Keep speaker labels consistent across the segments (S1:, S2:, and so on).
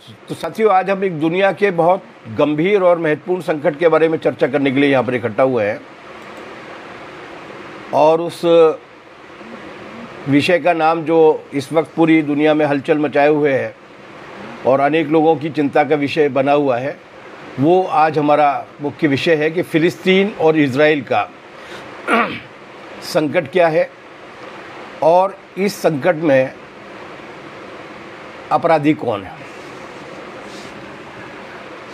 S1: तो साथियों, आज हम एक दुनिया के बहुत गंभीर और महत्वपूर्ण संकट के बारे में चर्चा करने के लिए यहाँ पर इकट्ठा हुए हैं। और उस विषय का नाम जो इस वक्त पूरी दुनिया में हलचल मचाए हुए है और अनेक लोगों की चिंता का विषय बना हुआ है, वो आज हमारा मुख्य विषय है कि फ़िलिस्तीन और इज़राइल का संकट क्या है और इस संकट में अपराधी कौन है।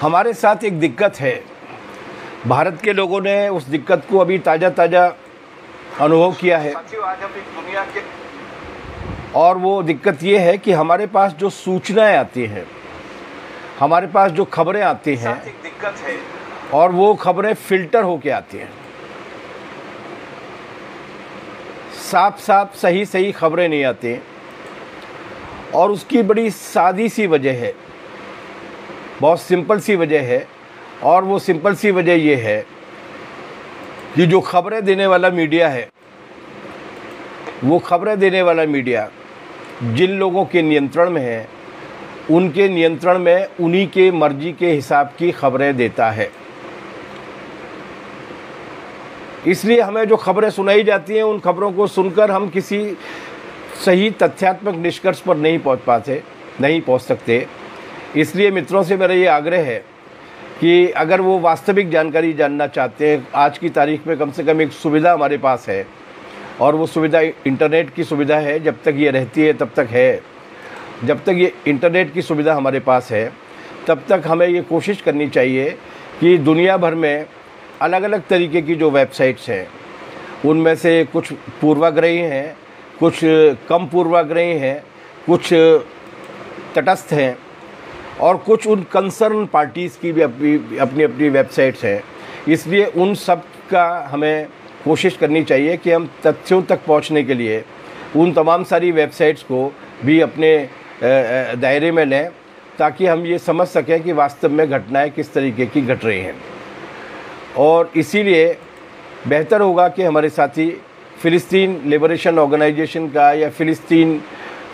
S1: हमारे साथ एक दिक्कत है, भारत के लोगों ने उस दिक्कत को अभी ताज़ा अनुभव किया है। और वो दिक्कत ये है कि हमारे पास जो सूचनाएं आती हैं, हमारे पास जो खबरें आती हैं, और वो खबरें फ़िल्टर होके आती हैं। साफ सही खबरें नहीं आती। और उसकी बड़ी सादी सी वजह है, बहुत सिंपल सी वजह है। और वो सिंपल सी वजह ये है कि जो खबरें देने वाला मीडिया है, वो खबरें देने वाला मीडिया जिन लोगों के नियंत्रण में है, उनके नियंत्रण में उन्हीं के मर्जी के हिसाब की खबरें देता है। इसलिए हमें जो खबरें सुनाई जाती हैं, उन खबरों को सुनकर हम किसी सही तथ्यात्मक निष्कर्ष पर नहीं पहुंच सकते। इसलिए मित्रों से मेरा ये आग्रह है कि अगर वो वास्तविक जानकारी जानना चाहते हैं, आज की तारीख में कम से कम एक सुविधा हमारे पास है, और वो सुविधा इंटरनेट की सुविधा है। जब तक ये रहती है तब तक है। जब तक ये इंटरनेट की सुविधा हमारे पास है, तब तक हमें ये कोशिश करनी चाहिए कि दुनिया भर में अलग अलग तरीके की जो वेबसाइट्स हैं, उनमें से कुछ पूर्वाग्रही हैं, कुछ कम पूर्वाग्रही हैं, कुछ तटस्थ हैं, और कुछ उन कंसर्न पार्टीज़ की भी अपनी वेबसाइट्स हैं। इसलिए उन सब का हमें कोशिश करनी चाहिए कि हम तथ्यों तक पहुंचने के लिए उन तमाम सारी वेबसाइट्स को भी अपने दायरे में लें, ताकि हम ये समझ सकें कि वास्तव में घटनाएं किस तरीके की घट रही हैं। और इसीलिए बेहतर होगा कि हमारे साथी फ़िलिस्तीन लिबरेशन ऑर्गेनाइजेशन का या फ़िलिस्तीन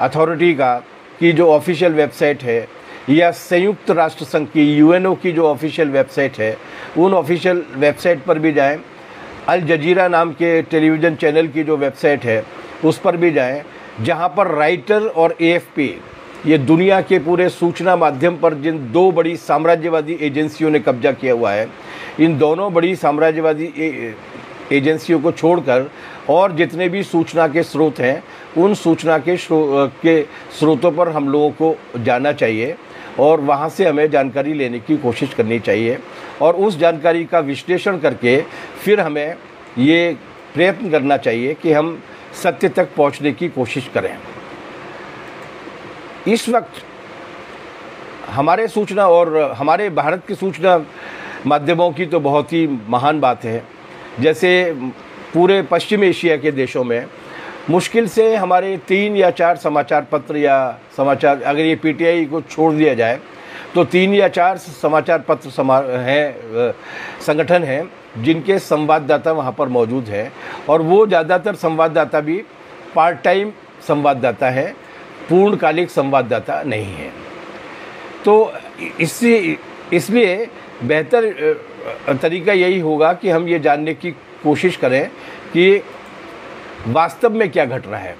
S1: अथॉरिटी का की जो ऑफिशियल वेबसाइट है, या संयुक्त राष्ट्र संघ की यूएनओ की जो ऑफिशियल वेबसाइट है, उन ऑफिशियल वेबसाइट पर भी जाएं। अल जजीरा नाम के टेलीविज़न चैनल की जो वेबसाइट है, उस पर भी जाएं, जहां पर राइटर और एएफपी, ये दुनिया के पूरे सूचना माध्यम पर जिन दो बड़ी साम्राज्यवादी एजेंसियों ने कब्जा किया हुआ है, इन दोनों बड़ी साम्राज्यवादी एजेंसियों को छोड़कर और जितने भी सूचना के स्रोत हैं, उन सूचना के स्रोतों पर हम लोगों को जाना चाहिए और वहाँ से हमें जानकारी लेने की कोशिश करनी चाहिए। और उस जानकारी का विश्लेषण करके फिर हमें ये प्रयत्न करना चाहिए कि हम सत्य तक पहुँचने की कोशिश करें। इस वक्त हमारे सूचना और हमारे भारत की सूचना माध्यमों की तो बहुत ही महान बात है। जैसे पूरे पश्चिम एशिया के देशों में मुश्किल से हमारे 3 या 4 समाचार पत्र या समाचार, अगर ये पीटीआई को छोड़ दिया जाए तो 3 या 4 समाचार पत्र संगठन हैं जिनके संवाददाता वहाँ पर मौजूद हैं। और वो ज़्यादातर संवाददाता भी पार्ट टाइम संवाददाता हैं, पूर्णकालिक संवाददाता नहीं हैं। तो इसलिए बेहतर तरीका यही होगा कि हम ये जानने की कोशिश करें कि वास्तव में क्या घट रहा है,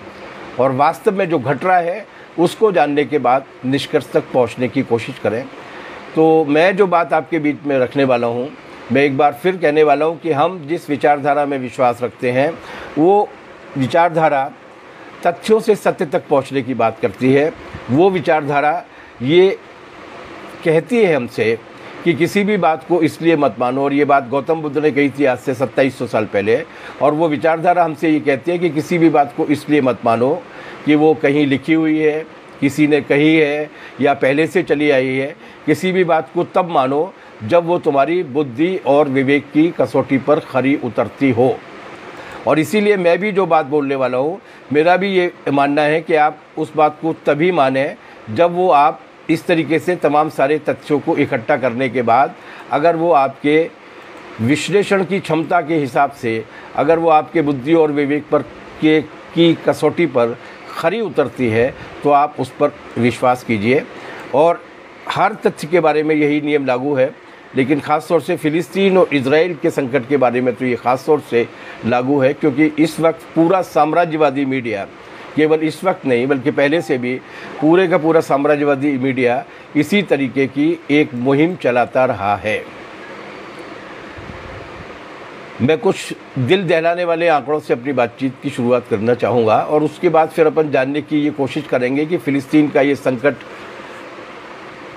S1: और वास्तव में जो घट रहा है उसको जानने के बाद निष्कर्ष तक पहुंचने की कोशिश करें। तो मैं जो बात आपके बीच में रखने वाला हूं, मैं एक बार फिर कहने वाला हूं कि हम जिस विचारधारा में विश्वास रखते हैं, वो विचारधारा तथ्यों से सत्य तक पहुंचने की बात करती है। वो विचारधारा ये कहती है हमसे कि किसी भी बात को इसलिए मत मानो, और ये बात गौतम बुद्ध ने कही थी आज से 2700 साल पहले। और वो विचारधारा हमसे ये कहती है कि किसी भी बात को इसलिए मत मानो कि वो कहीं लिखी हुई है, किसी ने कही है, या पहले से चली आई है। किसी भी बात को तब मानो जब वो तुम्हारी बुद्धि और विवेक की कसौटी पर खरी उतरती हो। और इसीलिए मैं भी जो बात बोलने वाला हूँ, मेरा भी ये मानना है कि आप उस बात को तभी माने जब वो आप इस तरीके से तमाम सारे तथ्यों को इकट्ठा करने के बाद, अगर वो आपके विश्लेषण की क्षमता के हिसाब से, अगर वो आपके बुद्धि और विवेक पर की कसौटी पर खरी उतरती है, तो आप उस पर विश्वास कीजिए। और हर तथ्य के बारे में यही नियम लागू है, लेकिन ख़ास तौर से फ़िलिस्तीन और इजराइल के संकट के बारे में तो ये ख़ास तौर से लागू है, क्योंकि इस वक्त पूरा साम्राज्यवादी मीडिया, केवल इस वक्त नहीं बल्कि पहले से भी पूरे का पूरा साम्राज्यवादी मीडिया इसी तरीके की एक मुहिम चलाता रहा है। मैं कुछ दिल दहलाने वाले आंकड़ों से अपनी बातचीत की शुरुआत करना चाहूँगा और उसके बाद फिर अपन जानने की ये कोशिश करेंगे कि फ़िलिस्तीन का ये संकट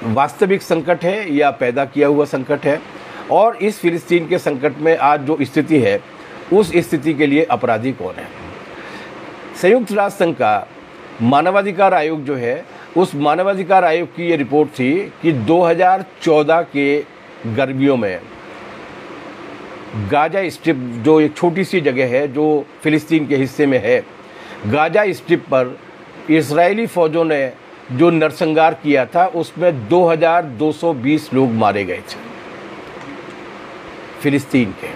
S1: वास्तविक संकट है या पैदा किया हुआ संकट है, और इस फ़िलिस्तीन के संकट में आज जो स्थिति है उस स्थिति के लिए अपराधी कौन है। संयुक्त राष्ट्र संघ का मानवाधिकार आयोग जो है, उस मानवाधिकार आयोग की ये रिपोर्ट थी कि 2014 के गर्मियों में गाजा स्ट्रिप, जो एक छोटी सी जगह है जो फ़िलिस्तीन के हिस्से में है, गाजा स्ट्रिप पर इजरायली फ़ौजों ने जो नरसंहार किया था उसमें 2220 लोग मारे गए थे। फ़िलिस्तीन के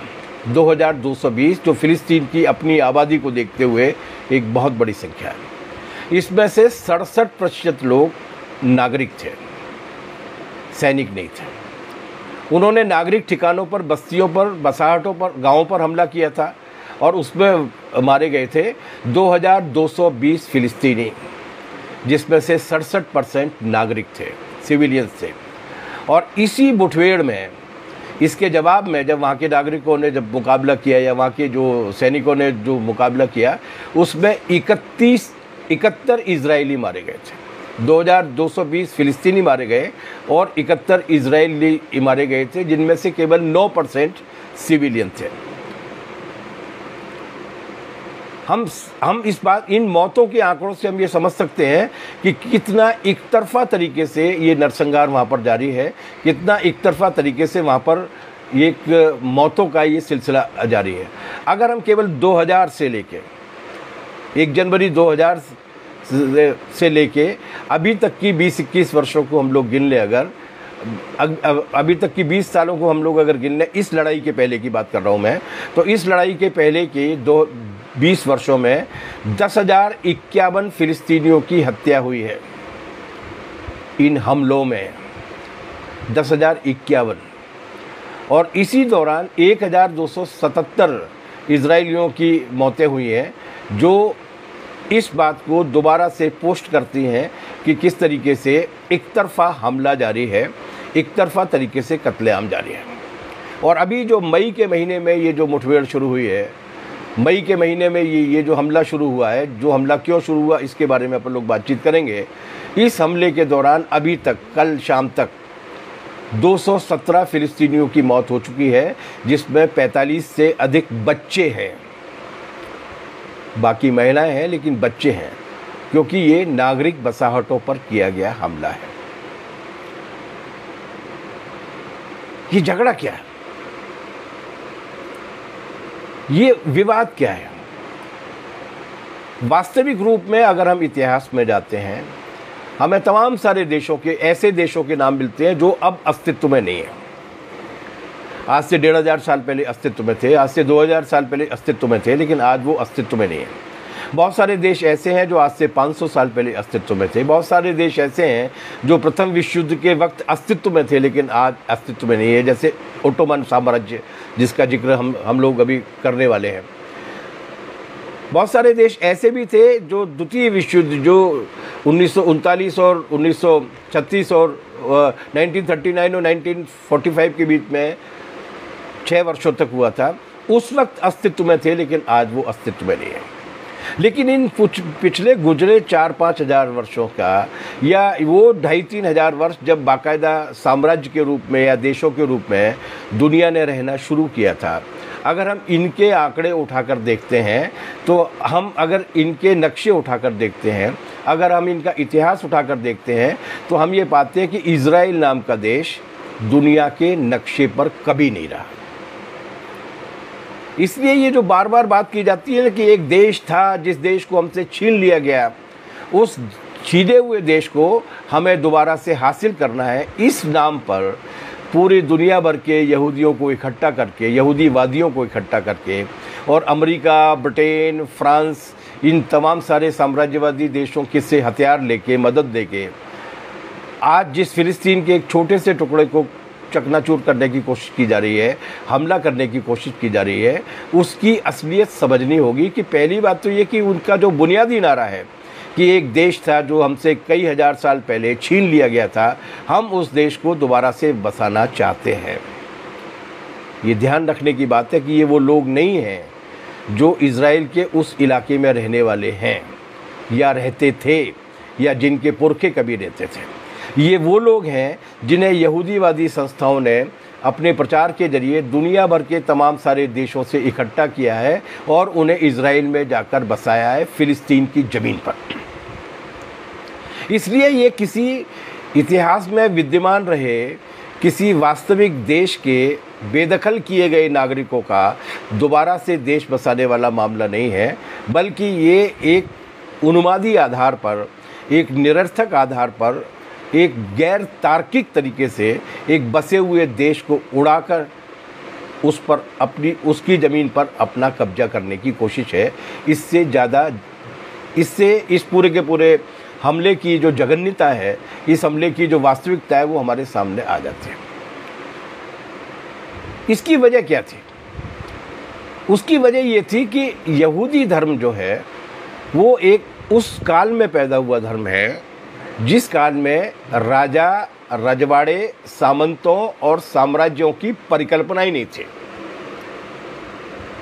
S1: 2220, जो फ़िलिस्तीन की अपनी आबादी को देखते हुए एक बहुत बड़ी संख्या है। इसमें से 67% लोग नागरिक थे, सैनिक नहीं थे। उन्होंने नागरिक ठिकानों पर, बस्तियों पर, बसाहटों पर, गांवों पर हमला किया था और उसमें मारे गए थे 2220 फ़िलिस्तीनी, जिसमें से 67% नागरिक थे, सिविलियंस थे। और इसी मुठभेड़ में, इसके जवाब में जब वहाँ के नागरिकों ने जब मुकाबला किया या वहाँ के जो सैनिकों ने जो मुकाबला किया, उसमें 71 इजरायली मारे गए थे। 2220 फ़िलिस्तीनी मारे गए और 71 इजरायली मारे गए थे, जिनमें से केवल 9% सिविलियन थे। हम इस बात, इन मौतों के आंकड़ों से हम ये समझ सकते हैं कि कितना एक तरफा तरीके से ये नरसंहार वहाँ पर जारी है, कितना एक तरफा तरीके से वहाँ पर एक मौतों का ये सिलसिला जारी है। अगर हम केवल 2000 से लेके 1 जनवरी 2000 से लेके अभी तक की 20-21 वर्षों को हम लोग गिन लें, अगर अभी तक की 20 सालों को हम लोग अगर गिन लें, इस लड़ाई के पहले की बात कर रहा हूँ मैं, तो इस लड़ाई के पहले के 20 वर्षों में 10,051 फ़िलिस्तीनियों की हत्या हुई है। इन हमलों में 10,051, और इसी दौरान 1,277 इजरायलियों की मौतें हुई हैं, जो इस बात को दोबारा से पोस्ट करती हैं कि किस तरीके से एक तरफा हमला जारी है, एक तरफा तरीके से कत्लेआम जारी है। और अभी जो मई के महीने में ये जो मुठभेड़ शुरू हुई है, मई के महीने में ये जो हमला शुरू हुआ है, जो हमला क्यों शुरू हुआ इसके बारे में अपन लोग बातचीत करेंगे। इस हमले के दौरान अभी तक, कल शाम तक 217 फ़िलिस्तीनियों की मौत हो चुकी है, जिसमें 45 से अधिक बच्चे हैं। बाकी महिलाएं हैं लेकिन बच्चे हैं, क्योंकि ये नागरिक बसाहटों पर किया गया हमला है। ये झगड़ा क्या है, ये विवाद क्या है? वास्तविक रूप में अगर हम इतिहास में जाते हैं, हमें तमाम सारे देशों के, ऐसे देशों के नाम मिलते हैं जो अब अस्तित्व में नहीं है। आज से 1500 साल पहले अस्तित्व में थे, आज से 2000 साल पहले अस्तित्व में थे, लेकिन आज वो अस्तित्व में नहीं है। बहुत सारे देश ऐसे हैं जो आज से 500 साल पहले अस्तित्व में थे। बहुत सारे देश ऐसे हैं जो प्रथम विश्व युद्ध के वक्त अस्तित्व में थे लेकिन आज अस्तित्व में नहीं है, जैसे ओटोमन साम्राज्य, जिसका जिक्र हम लोग अभी करने वाले हैं। बहुत सारे देश ऐसे भी थे जो द्वितीय विश्व युद्ध, जो 1939 और 1936 और 1939 और 1945 के बीच में 6 वर्षों तक हुआ था, उस वक्त अस्तित्व में थे, लेकिन आज वो अस्तित्व में नहीं है। लेकिन इन पिछले गुजरे 4-5 हज़ार वर्षों का, या वो 2,500-3 हज़ार वर्ष जब बाकायदा साम्राज्य के रूप में या देशों के रूप में दुनिया ने रहना शुरू किया था, अगर हम इनके आंकड़े उठाकर देखते हैं, तो हम अगर इनके नक्शे उठाकर देखते हैं, अगर हम इनका इतिहास उठाकर देखते हैं, तो हम ये पाते हैं कि इजराइल नाम का देश दुनिया के नक्शे पर कभी नहीं रहा। इसलिए ये जो बार बार बात की जाती है कि एक देश था जिस देश को हमसे छीन लिया गया, उस छीने हुए देश को हमें दोबारा से हासिल करना है। इस नाम पर पूरी दुनिया भर के यहूदियों को इकट्ठा करके, यहूदीवादियों को इकट्ठा करके, और अमेरिका, ब्रिटेन, फ्रांस, इन तमाम सारे साम्राज्यवादी देशों के से हथियार लेके, मदद देके आज जिस फिलिस्तीन के एक छोटे से टुकड़े को चकनाचूर करने की कोशिश की जा रही है, हमला करने की कोशिश की जा रही है, उसकी असलियत समझनी होगी कि पहली बात तो ये कि उनका जो बुनियादी नारा है कि एक देश था जो हमसे कई हजार साल पहले छीन लिया गया था, हम उस देश को दोबारा से बसाना चाहते हैं। ये ध्यान रखने की बात है कि ये वो लोग नहीं हैं जो इज़राइल के उस इलाके में रहने वाले हैं या रहते थे या जिनके पुरखे कभी रहते थे। ये वो लोग हैं जिन्हें यहूदीवादी संस्थाओं ने अपने प्रचार के जरिए दुनिया भर के तमाम सारे देशों से इकट्ठा किया है और उन्हें इज़राइल में जाकर बसाया है, फ़िलिस्तीन की ज़मीन पर। इसलिए ये किसी इतिहास में विद्यमान रहे किसी वास्तविक देश के बेदखल किए गए नागरिकों का दोबारा से देश बसाने वाला मामला नहीं है, बल्कि ये एक उन्मादी आधार पर, एक निरर्थक आधार पर, एक गैर तार्किक तरीके से एक बसे हुए देश को उड़ाकर उस पर उसकी ज़मीन पर अपना कब्जा करने की कोशिश है। इससे ज़्यादा इस पूरे के पूरे हमले की जो जघन्यता है, इस हमले की जो वास्तविकता है, वो हमारे सामने आ जाती है। इसकी वजह क्या थी? उसकी वजह ये थी कि यहूदी धर्म जो है वो एक उस काल में पैदा हुआ धर्म है जिस काल में राजा, रजवाड़े, सामंतों और साम्राज्यों की परिकल्पना ही नहीं थी।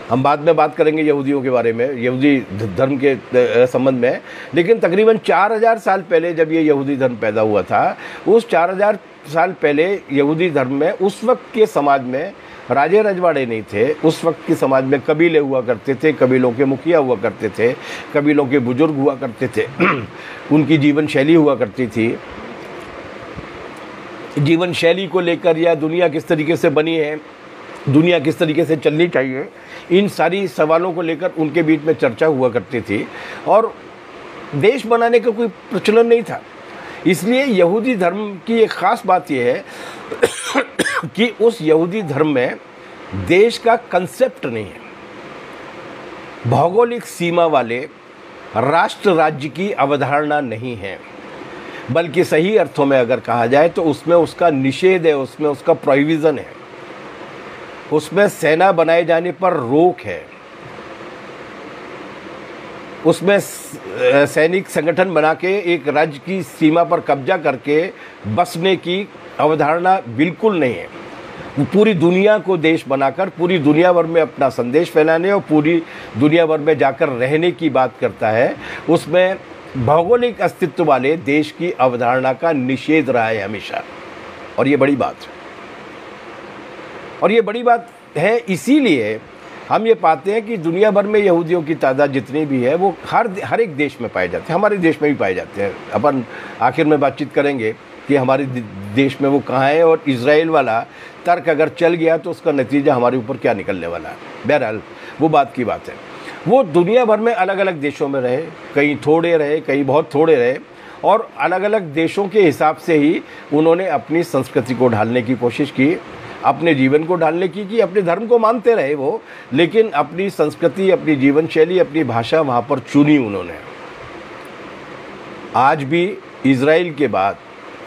S1: हम बाद में बात करेंगे यहूदियों के बारे में, यहूदी धर्म के संबंध में, लेकिन तकरीबन 4000 साल पहले जब ये यहूदी धर्म पैदा हुआ था, उस 4000 साल पहले यहूदी धर्म में उस वक्त के समाज में राजे रजवाड़े नहीं थे। उस वक्त के समाज में कबीले हुआ करते थे, कबीलों के मुखिया हुआ करते थे, कबीलों के बुजुर्ग हुआ करते थे, उनकी जीवन शैली हुआ करती थी। जीवन शैली को लेकर या दुनिया किस तरीके से बनी है, दुनिया किस तरीके से चलनी चाहिए, इन सारी सवालों को लेकर उनके बीच में चर्चा हुआ करती थी और देश बनाने का कोई प्रचलन नहीं था। इसलिए यहूदी धर्म की एक ख़ास बात यह है कि उस यहूदी धर्म में देश का कंसेप्ट नहीं है, भौगोलिक सीमा वाले राष्ट्र राज्य की अवधारणा नहीं है, बल्कि सही अर्थों में अगर कहा जाए तो उसमें उसका निषेध है, उसमें उसका प्रोहिबिशन है, उसमें सेना बनाए जाने पर रोक है, उसमें सैनिक संगठन बना के एक राज्य की सीमा पर कब्जा करके बसने की अवधारणा बिल्कुल नहीं है। वो पूरी दुनिया को देश बनाकर पूरी दुनिया भर में अपना संदेश फैलाने और पूरी दुनिया भर में जाकर रहने की बात करता है। उसमें भौगोलिक अस्तित्व वाले देश की अवधारणा का निषेध रहा है हमेशा, और ये बड़ी बात है। और ये बड़ी बात है इसीलिए हम ये पाते हैं कि दुनिया भर में यहूदियों की तादाद जितनी भी है वो हर एक देश में पाए जाते हैं, हमारे देश में भी पाए जाते हैं। अपन आखिर में बातचीत करेंगे कि हमारे देश में वो कहाँ है, और इज़राइल वाला तर्क अगर चल गया तो उसका नतीजा हमारे ऊपर क्या निकलने वाला है। बहरहाल वो बात की बात है। वो दुनिया भर में अलग अलग देशों में रहे, कहीं थोड़े रहे, कहीं बहुत थोड़े रहे, और अलग अलग देशों के हिसाब से ही उन्होंने अपनी संस्कृति को ढालने की कोशिश की, अपने जीवन को ढालने की अपने धर्म को मानते रहे वो, लेकिन अपनी संस्कृति, अपनी जीवन शैली, अपनी भाषा वहाँ पर चुनी उन्होंने। आज भी इज़राइल के बाद,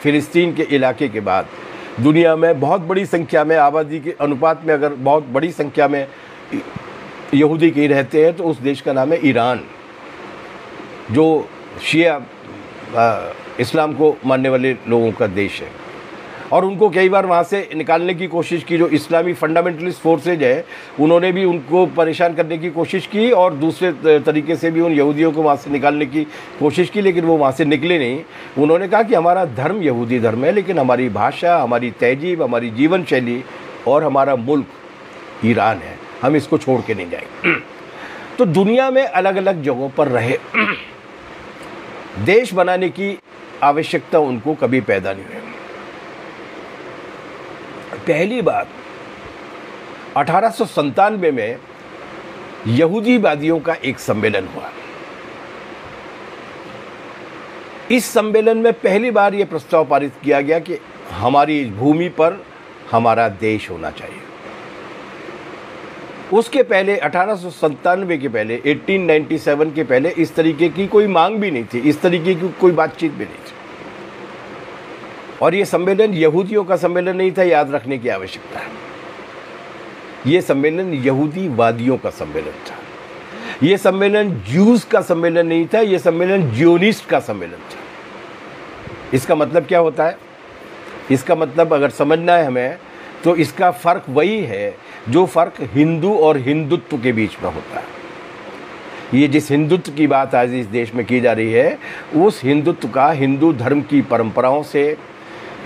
S1: फ़िलिस्तीन के इलाके के बाद दुनिया में बहुत बड़ी संख्या में, आबादी के अनुपात में अगर बहुत बड़ी संख्या में यहूदी कहीं रहते हैं तो उस देश का नाम है ईरान, जो शिया इस्लाम को मानने वाले लोगों का देश है। और उनको कई बार वहाँ से निकालने की कोशिश की, जो इस्लामी फंडामेंटलिस्ट फोर्सेज है उन्होंने भी उनको परेशान करने की कोशिश की और दूसरे तरीके से भी उन यहूदियों को वहाँ से निकालने की कोशिश की, लेकिन वो वहाँ से निकले नहीं। उन्होंने कहा कि हमारा धर्म यहूदी धर्म है, लेकिन हमारी भाषा, हमारी तहजीब, हमारी जीवन शैली और हमारा मुल्क ईरान है, हम इसको छोड़ के नहीं जाएंगे। तो दुनिया में अलग अलग जगहों पर रहे, देश बनाने की आवश्यकता उनको कभी पैदा नहीं हुई। पहली बात 1897 में यहूदीवादियों का एक सम्मेलन हुआ। इस सम्मेलन में पहली बार यह प्रस्ताव पारित किया गया कि हमारी भूमि पर हमारा देश होना चाहिए। उसके पहले 1897 के पहले, 1897 के पहले इस तरीके की कोई मांग भी नहीं थी, इस तरीके की कोई बातचीत भी नहीं थी। और ये सम्मेलन यहूदियों का सम्मेलन नहीं था, याद रखने की आवश्यकता है। ये सम्मेलन यहूदीवादियों का सम्मेलन था। ये सम्मेलन ज्यूज का सम्मेलन नहीं था, ये सम्मेलन जियोनिस्ट का सम्मेलन था। इसका मतलब क्या होता है? इसका मतलब अगर समझना है हमें, तो इसका फ़र्क वही है जो फ़र्क हिंदू और हिंदुत्व के बीच में होता है। ये जिस हिंदुत्व की बात आज इस देश में की जा रही है, उस हिंदुत्व का हिंदू धर्म की परंपराओं से,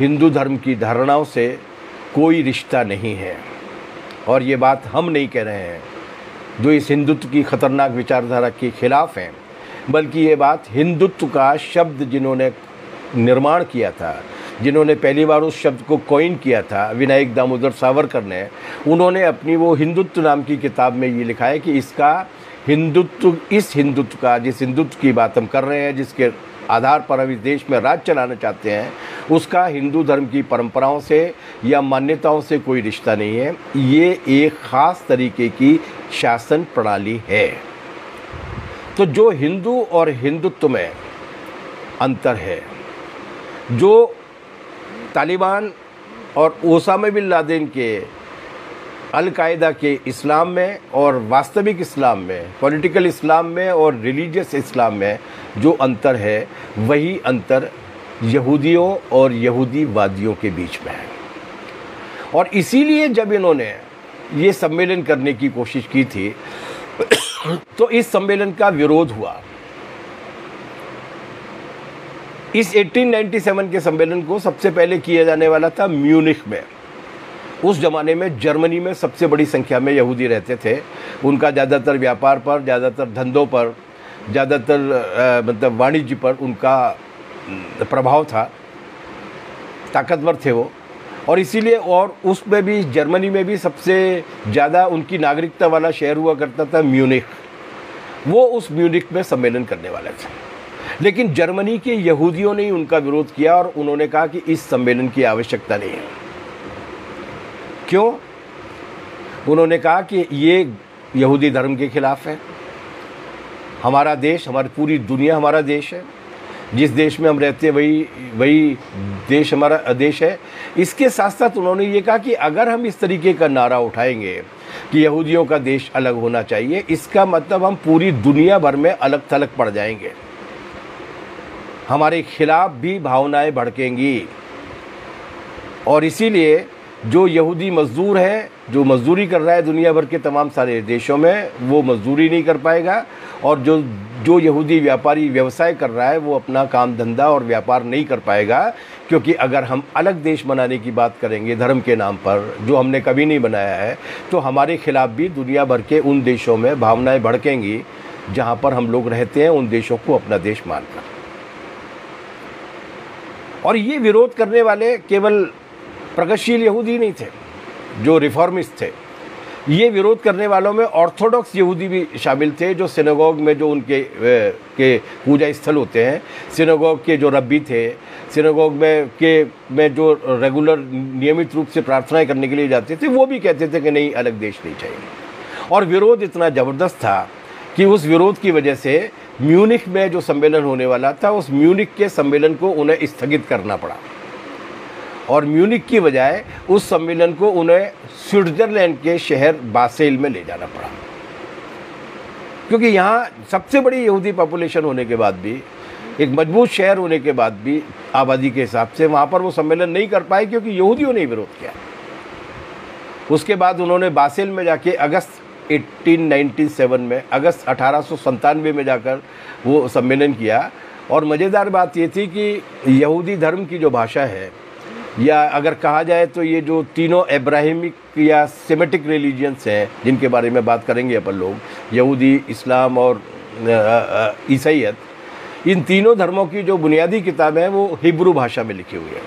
S1: हिंदू धर्म की धारणाओं से कोई रिश्ता नहीं है। और ये बात हम नहीं कह रहे हैं जो इस हिंदुत्व की खतरनाक विचारधारा के खिलाफ हैं, बल्कि ये बात हिंदुत्व का शब्द जिन्होंने निर्माण किया था, जिन्होंने पहली बार उस शब्द को कॉइन किया था, विनायक दामोदर सावरकर ने, उन्होंने अपनी वो हिंदुत्व नाम की किताब में ये लिखा है कि इसका हिंदुत्व, इस हिंदुत्व का, जिस हिंदुत्व की बात हम कर रहे हैं, जिसके आधार पर हम इस देश में राज चलाना चाहते हैं, उसका हिंदू धर्म की परंपराओं से या मान्यताओं से कोई रिश्ता नहीं है। ये एक ख़ास तरीके की शासन प्रणाली है। तो जो हिंदू और हिंदुत्व में अंतर है, जो तालिबान और ओसामा बिन लादेन के, अल-कायदा के इस्लाम में और वास्तविक इस्लाम में, पॉलिटिकल इस्लाम में और रिलीजियस इस्लाम में जो अंतर है, वही अंतर यहूदियों और यहूदीवादियों के बीच में है। और इसीलिए जब इन्होंने ये सम्मेलन करने की कोशिश की थी तो इस सम्मेलन का विरोध हुआ। इस 1897 के सम्मेलन को सबसे पहले किया जाने वाला था म्यूनिख में। उस ज़माने में जर्मनी में सबसे बड़ी संख्या में यहूदी रहते थे। उनका ज़्यादातर व्यापार पर, ज़्यादातर धंधों पर, ज़्यादातर मतलब वाणिज्य पर उनका प्रभाव था, ताकतवर थे वो। और इसीलिए, और उसमें भी जर्मनी में भी सबसे ज़्यादा उनकी नागरिकता वाला शहर हुआ करता था म्यूनिख। वो उस म्यूनिख में सम्मेलन करने वाले थे। लेकिन जर्मनी के यहूदियों ने ही उनका विरोध किया और उन्होंने कहा कि इस सम्मेलन की आवश्यकता नहीं है। क्यों? उन्होंने कहा कि ये यहूदी धर्म के खिलाफ है। हमारा देश, हमारी पूरी दुनिया हमारा देश है। जिस देश में हम रहते हैं वही देश हमारा देश है। इसके साथ साथ उन्होंने ये कहा कि अगर हम इस तरीके का नारा उठाएंगे कि यहूदियों का देश अलग होना चाहिए, इसका मतलब हम पूरी दुनिया भर में अलग थलग पड़ जाएंगे, हमारे खिलाफ भी भावनाएं भड़केंगी। और इसीलिए जो यहूदी मज़दूर है, जो मज़दूरी कर रहा है दुनिया भर के तमाम सारे देशों में, वो मज़दूरी नहीं कर पाएगा। और जो यहूदी व्यापारी व्यवसाय कर रहा है, वो अपना काम धंधा और व्यापार नहीं कर पाएगा। क्योंकि अगर हम अलग देश बनाने की बात करेंगे धर्म के नाम पर, जो हमने कभी नहीं बनाया है, तो हमारे खिलाफ भी दुनिया भर के उन देशों में भावनाएं भड़केंगी जहाँ पर हम लोग रहते हैं, उन देशों को अपना देश मानकर। और ये विरोध करने वाले केवल प्रगतिशील यहूदी नहीं थे जो रिफॉर्मिस्ट थे। ये विरोध करने वालों में ऑर्थोडॉक्स यहूदी भी शामिल थे, जो सिनेगोग में, जो उनके के पूजा स्थल होते हैं, सिनेगोग के जो रब्बी थे, सिनेगोग में जो रेगुलर नियमित रूप से प्रार्थनाएं करने के लिए जाते थे, वो भी कहते थे कि नहीं, अलग देश नहीं चाहिए। और विरोध इतना ज़बरदस्त था कि उस विरोध की वजह से म्यूनिख में जो सम्मेलन होने वाला था, उस म्यूनिख के सम्मेलन को उन्हें स्थगित करना पड़ा। और म्यूनिख की बजाय उस सम्मेलन को उन्हें स्विट्ज़रलैंड के शहर बासेल में ले जाना पड़ा। क्योंकि यहाँ सबसे बड़ी यहूदी पॉपुलेशन होने के बाद भी, एक मजबूत शहर होने के बाद भी आबादी के हिसाब से, वहाँ पर वो सम्मेलन नहीं कर पाए क्योंकि यहूदियों ने विरोध किया। उसके बाद उन्होंने बासेल में जाके अगस्त 1897 में, अगस्त 1897 में जाकर वो सम्मेलन किया। और मज़ेदार बात ये थी कि यहूदी धर्म की जो भाषा है, या अगर कहा जाए तो ये जो तीनों अब्राहमिक या सेमेटिक रिलीजियंस हैं जिनके बारे में बात करेंगे अपन लोग, यहूदी, इस्लाम और ईसाईयत, इन तीनों धर्मों की जो बुनियादी किताब है वो हिब्रू भाषा में लिखी हुई है।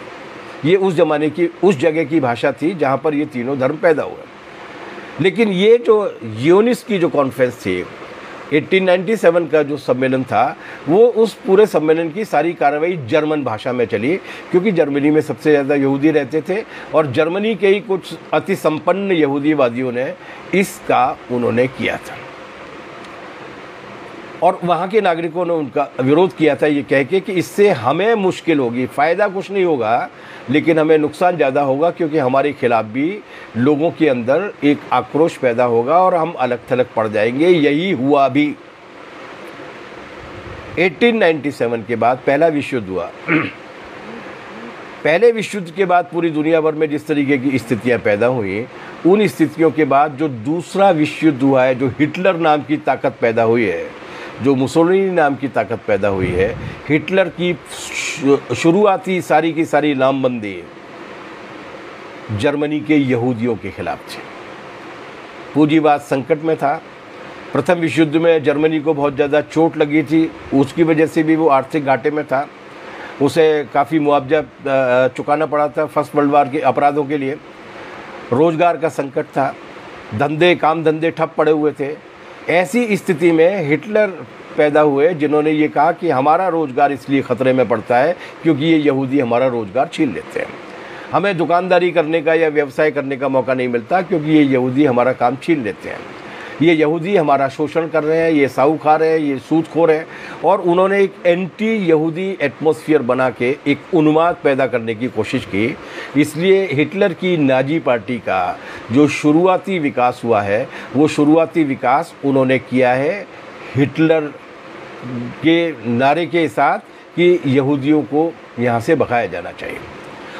S1: ये उस ज़माने की, उस जगह की भाषा थी जहाँ पर ये तीनों धर्म पैदा हुए। लेकिन ये जो जियोनिस्ट की जो कॉन्फ्रेंस थी, 1897 का जो सम्मेलन था, वो उस पूरे सम्मेलन की सारी कार्रवाई जर्मन भाषा में चली, क्योंकि जर्मनी में सबसे ज़्यादा यहूदी रहते थे और जर्मनी के ही कुछ अति संपन्न यहूदीवादियों ने इसका उन्होंने किया था। और वहाँ के नागरिकों ने उनका विरोध किया था ये कह के कि इससे हमें मुश्किल होगी, फ़ायदा कुछ नहीं होगा लेकिन हमें नुकसान ज़्यादा होगा, क्योंकि हमारे खिलाफ भी लोगों के अंदर एक आक्रोश पैदा होगा और हम अलग थलग पड़ जाएंगे। यही हुआ भी। 1897 के बाद पहला विश्व युद्ध हुआ। पहले विश्व युद्ध के बाद पूरी दुनिया भर में जिस तरीके की स्थितियां पैदा हुई, उन स्थितियों के बाद जो दूसरा विश्व युद्ध हुआ है, जो हिटलर नाम की ताकत पैदा हुई है, जो मुसोलिनी नाम की ताकत पैदा हुई है, हिटलर की शुरुआती सारी की सारी नामबंदी जर्मनी के यहूदियों के खिलाफ थी। पूंजीवाद संकट में था। प्रथम विश्व युद्ध में जर्मनी को बहुत ज़्यादा चोट लगी थी, उसकी वजह से भी वो आर्थिक घाटे में था। उसे काफ़ी मुआवजा चुकाना पड़ा था फर्स्ट वर्ल्ड वार के अपराधों के लिए। रोज़गार का संकट था, काम धंधे ठप पड़े हुए थे। ऐसी स्थिति में हिटलर पैदा हुए जिन्होंने ये कहा कि हमारा रोज़गार इसलिए ख़तरे में पड़ता है क्योंकि ये यहूदी हमारा रोज़गार छीन लेते हैं। हमें दुकानदारी करने का या व्यवसाय करने का मौका नहीं मिलता क्योंकि ये यहूदी हमारा काम छीन लेते हैं। ये यहूदी हमारा शोषण कर रहे हैं, ये साहूकार है, ये सूदखोर है। और उन्होंने एक एंटी यहूदी एटमॉस्फेयर बना के एक उन्माद पैदा करने की कोशिश की। इसलिए हिटलर की नाजी पार्टी का जो शुरुआती विकास हुआ है, वो शुरुआती विकास उन्होंने किया है हिटलर के नारे के साथ कि यहूदियों को यहाँ से भगाया जाना चाहिए।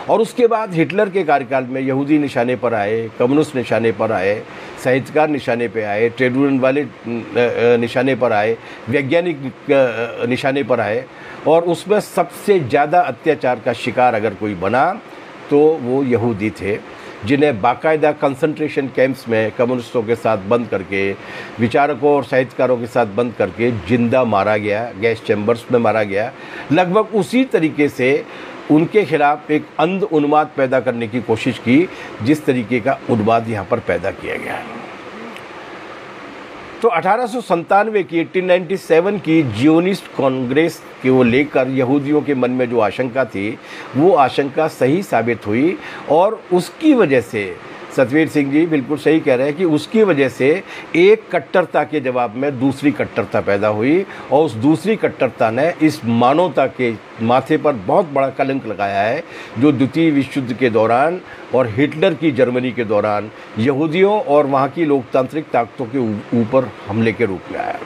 S1: और उसके बाद हिटलर के कार्यकाल में यहूदी निशाने पर आए, कम्युनिस्ट निशाने पर आए, साहित्यकार निशाने पर आए, ट्रेड यूनियन वाले निशाने पर आए, वैज्ञानिक निशाने पर आए। और उसमें सबसे ज़्यादा अत्याचार का शिकार अगर कोई बना तो वो यहूदी थे, जिन्हें बाकायदा कंसंट्रेशन कैंप्स में कम्युनिस्टों के साथ बंद करके, विचारकों और साहित्यकारों के साथ बंद करके जिंदा मारा गया, गैस चैम्बर्स में मारा गया। लगभग उसी तरीके से उनके खिलाफ एक अंध उन्माद पैदा करने की कोशिश की जिस तरीके का उन्माद यहाँ पर पैदा किया गया है। तो 1897 की 1897 की जियोनिस्ट कांग्रेस को लेकर यहूदियों के मन में जो आशंका थी, वो आशंका सही साबित हुई। और उसकी वजह से सतवीर सिंह जी बिल्कुल सही कह रहे हैं कि उसकी वजह से एक कट्टरता के जवाब में दूसरी कट्टरता पैदा हुई। और उस दूसरी कट्टरता ने इस मानवता के माथे पर बहुत बड़ा कलंक लगाया है, जो द्वितीय विश्व युद्ध के दौरान और हिटलर की जर्मनी के दौरान यहूदियों और वहाँ की लोकतांत्रिक ताकतों के ऊपर हमले के रूप में आया।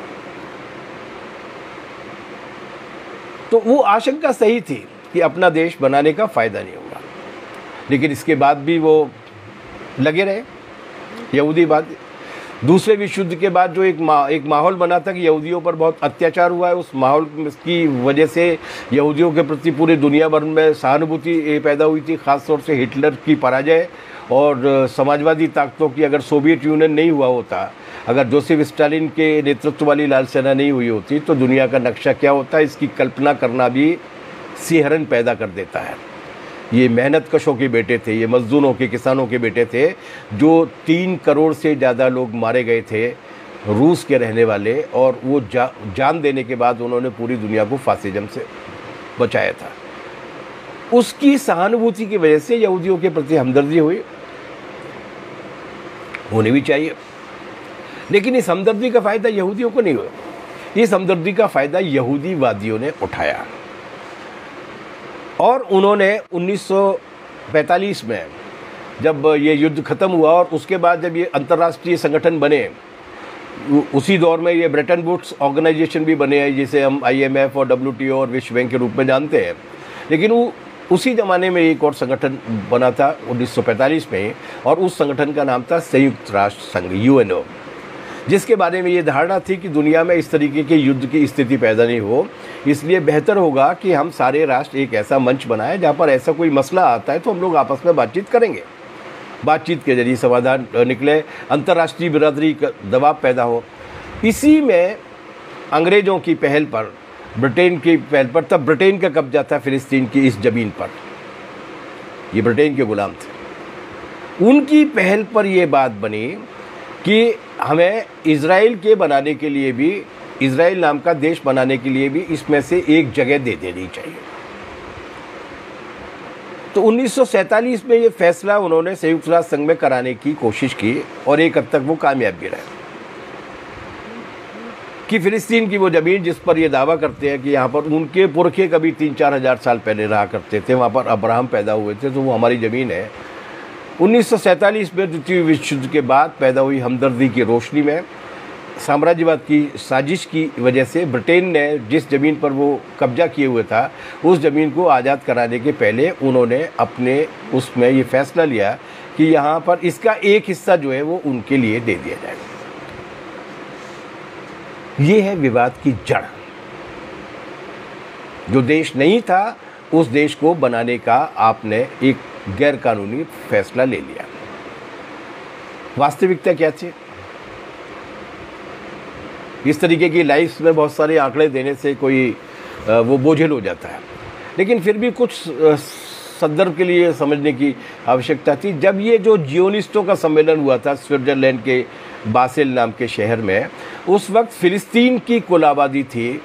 S1: तो वो आशंका सही थी कि अपना देश बनाने का फ़ायदा नहीं होगा, लेकिन इसके बाद भी वो लगे रहे यहूदीवाद। दूसरे विश्व युद्ध के बाद जो एक माहौल बना था कि यहूदियों पर बहुत अत्याचार हुआ है, उस माहौल की वजह से यहूदियों के प्रति पूरी दुनिया भर में सहानुभूति पैदा हुई थी। ख़ासतौर से हिटलर की पराजय और समाजवादी ताकतों की, अगर सोवियत यूनियन नहीं हुआ होता, अगर जोसेफ स्टालिन के नेतृत्व वाली लाल सेना नहीं हुई होती, तो दुनिया का नक्शा क्या होता, इसकी कल्पना करना भी सिहरन पैदा कर देता है। ये मेहनत कशों के बेटे थे, ये मजदूरों के, किसानों के बेटे थे, जो 3 करोड़ से ज़्यादा लोग मारे गए थे, रूस के रहने वाले। और वो जान देने के बाद उन्होंने पूरी दुनिया को फासिज्म से बचाया था। उसकी सहानुभूति की वजह से यहूदियों के प्रति हमदर्दी हुई, होनी भी चाहिए। लेकिन इस हमदर्दी का फ़ायदा यहूदियों को नहीं हुआ, इस हमदर्दी का फ़ायदा यहूदीवादियों ने उठाया। और उन्होंने 1945 में जब ये युद्ध ख़त्म हुआ और उसके बाद जब ये अंतर्राष्ट्रीय संगठन बने, उसी दौर में ये ब्रेटन वुड्स ऑर्गेनाइजेशन भी बने हैं, जिसे हम IMF और WTO और विश्व बैंक के रूप में जानते हैं। लेकिन वो उसी ज़माने में एक और संगठन बना था 1945 में, और उस संगठन का नाम था संयुक्त राष्ट्र संघ, UNO, जिसके बारे में ये धारणा थी कि दुनिया में इस तरीके के युद्ध की स्थिति पैदा नहीं हो, इसलिए बेहतर होगा कि हम सारे राष्ट्र एक ऐसा मंच बनाएं जहाँ पर ऐसा कोई मसला आता है तो हम लोग आपस में बातचीत करेंगे, बातचीत के जरिए समाधान निकले, अंतर्राष्ट्रीय बिरादरी का दबाव पैदा हो। इसी में अंग्रेज़ों की पहल पर, ब्रिटेन की पहल पर, तब ब्रिटेन का कब्जा था फ़िलिस्तीन की इस ज़मीन पर, ये ब्रिटेन के गुलाम थे, उनकी पहल पर यह बात बनी कि हमें इज़राइल के बनाने के लिए भी, इज़राइल नाम का देश बनाने के लिए भी इसमें से एक जगह दे देनी चाहिए। तो 1947 में ये फैसला उन्होंने संयुक्त राष्ट्र संघ में कराने की कोशिश की और एक हद तक वो कामयाब भी रहे। कि फ़िलिस्तीन की वो ज़मीन जिस पर ये दावा करते हैं कि यहाँ पर उनके पुरखे कभी 3-4 हज़ार साल पहले रहा करते थे, वहाँ पर अब्राहम पैदा हुए थे, तो वो हमारी ज़मीन है। 1947 में द्वितीय विश्व युद्ध के बाद पैदा हुई हमदर्दी की रोशनी में साम्राज्यवाद की साजिश की वजह से ब्रिटेन ने जिस ज़मीन पर वो कब्जा किए हुए था, उस ज़मीन को आज़ाद कराने के पहले उन्होंने अपने उसमें ये फैसला लिया कि यहाँ पर इसका एक हिस्सा जो है वो उनके लिए दे दिया जाएगा। ये है विवाद की जड़। जो देश नहीं था उस देश को बनाने का आपने एक गैर कानूनी फैसला ले लिया। वास्तविकता क्या थी? इस तरीके की लाइफ में बहुत सारे आंकड़े देने से कोई वो बोझिल हो जाता है, लेकिन फिर भी कुछ संदर्भ के लिए समझने की आवश्यकता थी। जब ये जो जियोनिस्टों का सम्मेलन हुआ था स्विट्ज़रलैंड के बासेल नाम के शहर में, उस वक्त फ़िलिस्तीन की कुल आबादी थी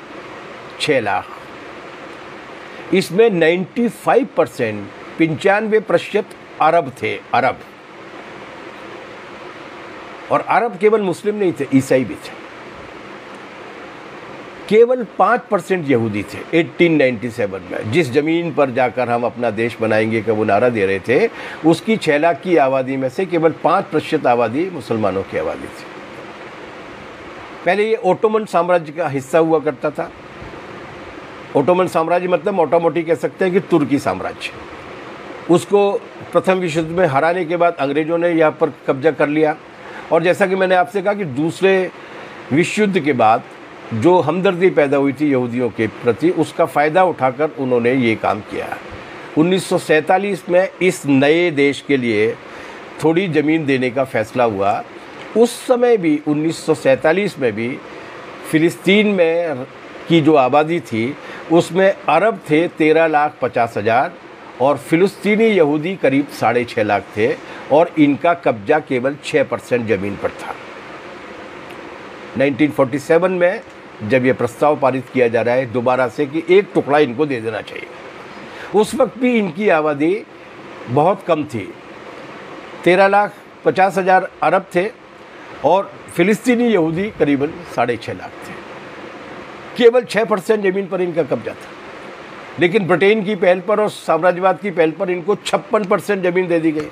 S1: 6 लाख। इसमें 95% 95% अरब थे, अरब। और अरब केवल मुस्लिम नहीं थे, ईसाई भी थे। केवल 5% यहूदी थे 1897 में। जिस ज़मीन पर जाकर हम अपना देश बनाएंगे का वो नारा दे रहे थे, उसकी 6 लाख की आबादी में से केवल 5% आबादी मुसलमानों की आबादी थी। पहले ये ओटोमन साम्राज्य का हिस्सा हुआ करता था। ओटोमन साम्राज्य मतलब मोटा मोटी कह सकते हैं कि तुर्की साम्राज्य। उसको प्रथम विश्व युद्ध में हराने के बाद अंग्रेज़ों ने यहाँ पर कब्जा कर लिया, और जैसा कि मैंने आपसे कहा कि दूसरे विश्व युद्ध के बाद जो हमदर्दी पैदा हुई थी यहूदियों के प्रति, उसका फ़ायदा उठाकर उन्होंने ये काम किया। 1947 में इस नए देश के लिए थोड़ी ज़मीन देने का फैसला हुआ। उस समय भी 1947 में भी फ़िलिस्तीन में की जो आबादी थी उसमें अरब थे 13,50,000 और फ़िलिस्तीनी यहूदी करीब 6.5 लाख थे, और इनका कब्जा केवल 6% ज़मीन पर था। 1947 में जब ये प्रस्ताव पारित किया जा रहा है दोबारा से कि एक टुकड़ा इनको दे देना चाहिए, उस वक्त भी इनकी आबादी बहुत कम थी। 13,50,000 अरब थे और फ़िलिस्तीनी यहूदी करीबन 6.5 लाख थे। केवल 6% ज़मीन पर इनका कब्जा था। लेकिन ब्रिटेन की पहल पर और साम्राज्यवाद की पहल पर इनको 56% ज़मीन दे दी गई।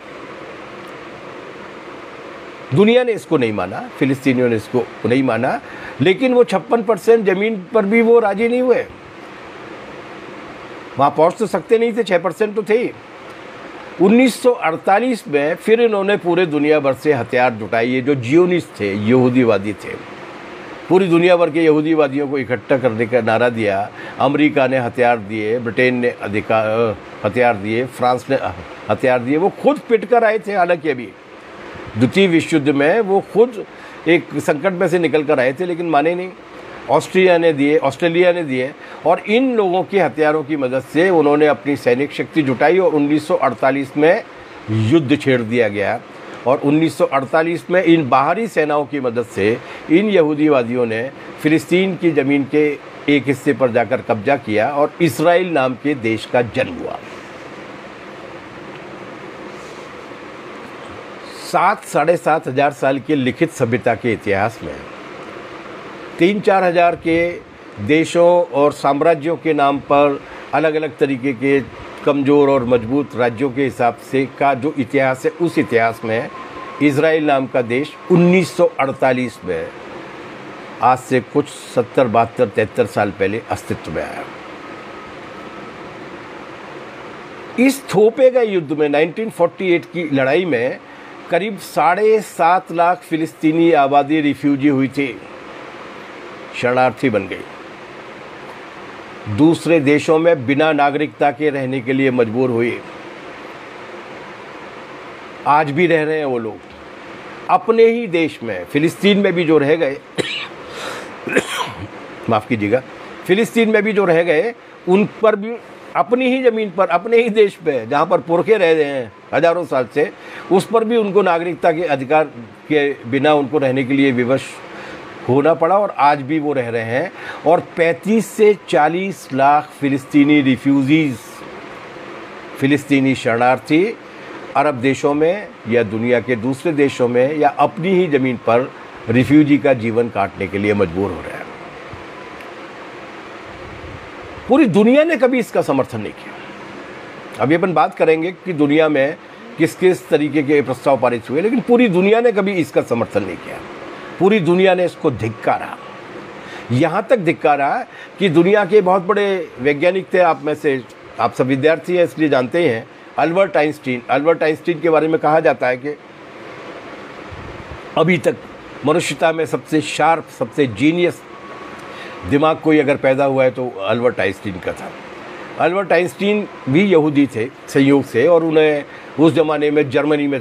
S1: दुनिया ने इसको नहीं माना, फ़िलिस्तीनियों ने इसको नहीं माना, लेकिन वो 56% ज़मीन पर भी वो राजी नहीं हुए। वहाँ पहुँच तो सकते नहीं थे, 6% तो थे ही। 1948 में फिर इन्होंने पूरे दुनिया भर से हथियार जुटाए। ये जो जियोनिस्ट थे, यहूदीवादी थे, पूरी दुनिया भर के यहूदीवादियों को इकट्ठा करने का नारा दिया। अमेरिका ने हथियार दिए, ब्रिटेन ने हथियार दिए, फ्रांस ने हथियार दिए। वो खुद पिट कर आए थे। हालांकि अभी द्वितीय विश्व युद्ध में वो खुद एक संकट में से निकल कर आए थे, लेकिन माने नहीं। ऑस्ट्रेलिया ने दिए, और इन लोगों के हथियारों की मदद से उन्होंने अपनी सैनिक शक्ति जुटाई और 1948 में युद्ध छेड़ दिया गया। और 1948 में इन बाहरी सेनाओं की मदद से इन यहूदीवादियों ने फ़िलिस्तीन की ज़मीन के एक हिस्से पर जाकर कब्जा किया और इस्राइल नाम के देश का जन्म हुआ। 7-7.5 हज़ार साल के लिखित सभ्यता के इतिहास में 3-4 हज़ार के देशों और साम्राज्यों के नाम पर अलग अलग तरीके के कमज़ोर और मजबूत राज्यों के हिसाब से का जो इतिहास है, उस इतिहास में इज़राइल नाम का देश 1948 में, आज से कुछ 70-72-73 साल पहले अस्तित्व में आया। इस थोपे गए युद्ध में 1948 की लड़ाई में करीब 7.5 लाख फ़िलिस्तीनी आबादी रिफ्यूजी हुई थी, शरणार्थी बन गई। दूसरे देशों में बिना नागरिकता के रहने के लिए मजबूर हुए। आज भी रह रहे हैं वो लोग अपने ही देश में। फ़िलिस्तीन में भी जो रह गए माफ़ कीजिएगा, फ़िलिस्तीन में भी जो रह गए उन पर भी अपनी ही ज़मीन पर, अपने ही देश पे जहाँ पर पुरखे रह रहे हैं हज़ारों साल से, उस पर भी उनको नागरिकता के अधिकार के बिना उनको रहने के लिए विवश होना पड़ा, और आज भी वो रह रहे हैं। और 35 से 40 लाख फ़िलिस्तीनी रिफ्यूजीज़, फ़िलिस्तीनी शरणार्थी अरब देशों में या दुनिया के दूसरे देशों में या अपनी ही ज़मीन पर रिफ्यूजी का जीवन काटने के लिए मजबूर हो रहे हैं। पूरी दुनिया ने कभी इसका समर्थन नहीं किया। अभी अपन बात करेंगे कि दुनिया में किस किस तरीके के प्रस्ताव पारित हुए, लेकिन पूरी दुनिया ने कभी इसका समर्थन नहीं किया। पूरी दुनिया ने इसको धिक्कारा, यहाँ तक धिक्कारा कि दुनिया के बहुत बड़े वैज्ञानिक थे, आप में से आप सब विद्यार्थी हैं इसलिए जानते हैं, अल्बर्ट आइंस्टीन के बारे में कहा जाता है कि अभी तक मनुष्यता में सबसे शार्प, सबसे जीनियस दिमाग कोई अगर पैदा हुआ है तो अल्बर्ट आइंस्टीन का था। अल्बर्ट आइंस्टीन भी यहूदी थे संयोग से, और उन्हें उस ज़माने में जर्मनी में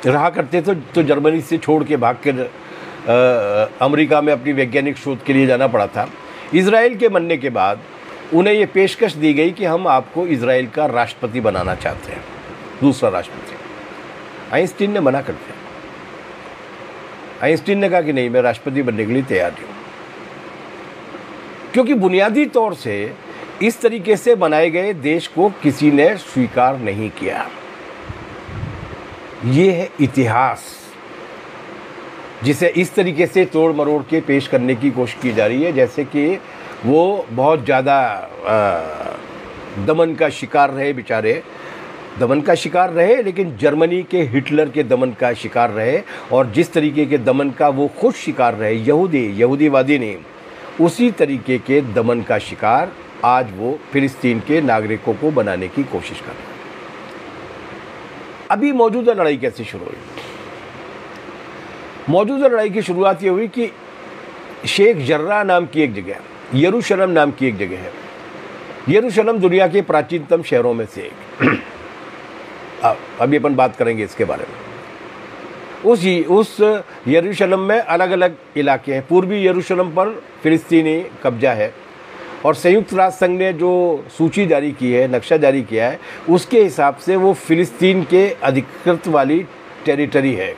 S1: रहा करते थे, तो जर्मनी से छोड़ के भाग कर अमेरिका में अपनी वैज्ञानिक शोध के लिए जाना पड़ा था। इजराइल के बनने के बाद उन्हें ये पेशकश दी गई कि हम आपको इजराइल का राष्ट्रपति बनाना चाहते हैं, दूसरा राष्ट्रपति। आइंस्टीन ने मना कर दिया। आइंस्टीन ने कहा कि नहीं, मैं राष्ट्रपति बनने के लिए तैयार हूँ, क्योंकि बुनियादी तौर से इस तरीके से बनाए गए देश को किसी ने स्वीकार नहीं किया। ये है इतिहास, जिसे इस तरीके से तोड़ मरोड़ के पेश करने की कोशिश की जा रही है जैसे कि वो बहुत ज़्यादा दमन का शिकार रहे, बेचारे दमन का शिकार रहे, लेकिन जर्मनी के हिटलर के दमन का शिकार रहे, और जिस तरीके के दमन का वो खुद शिकार रहे यहूदीवादी ने, उसी तरीके के दमन का शिकार आज वो फिलिस्तीन के नागरिकों को बनाने की कोशिश कर रहे हैं। अभी मौजूदा लड़ाई कैसे शुरू हुई? मौजूदा लड़ाई की शुरुआत ये हुई कि शेख जर्रा नाम की एक जगह, यरूशलेम नाम की एक जगह है। यरूशलेम दुनिया के प्राचीनतम शहरों में से एक। अभी अपन बात करेंगे इसके बारे में। उस यरूशलेम में अलग अलग इलाके हैं। पूर्वी यरूशलेम पर फिलिस्तीनी कब्जा है, और संयुक्त राष्ट्र संघ ने जो सूची जारी की है, नक्शा जारी किया है, उसके हिसाब से वो फिलिस्तीन के अधिकृत वाली टेरिटरी है,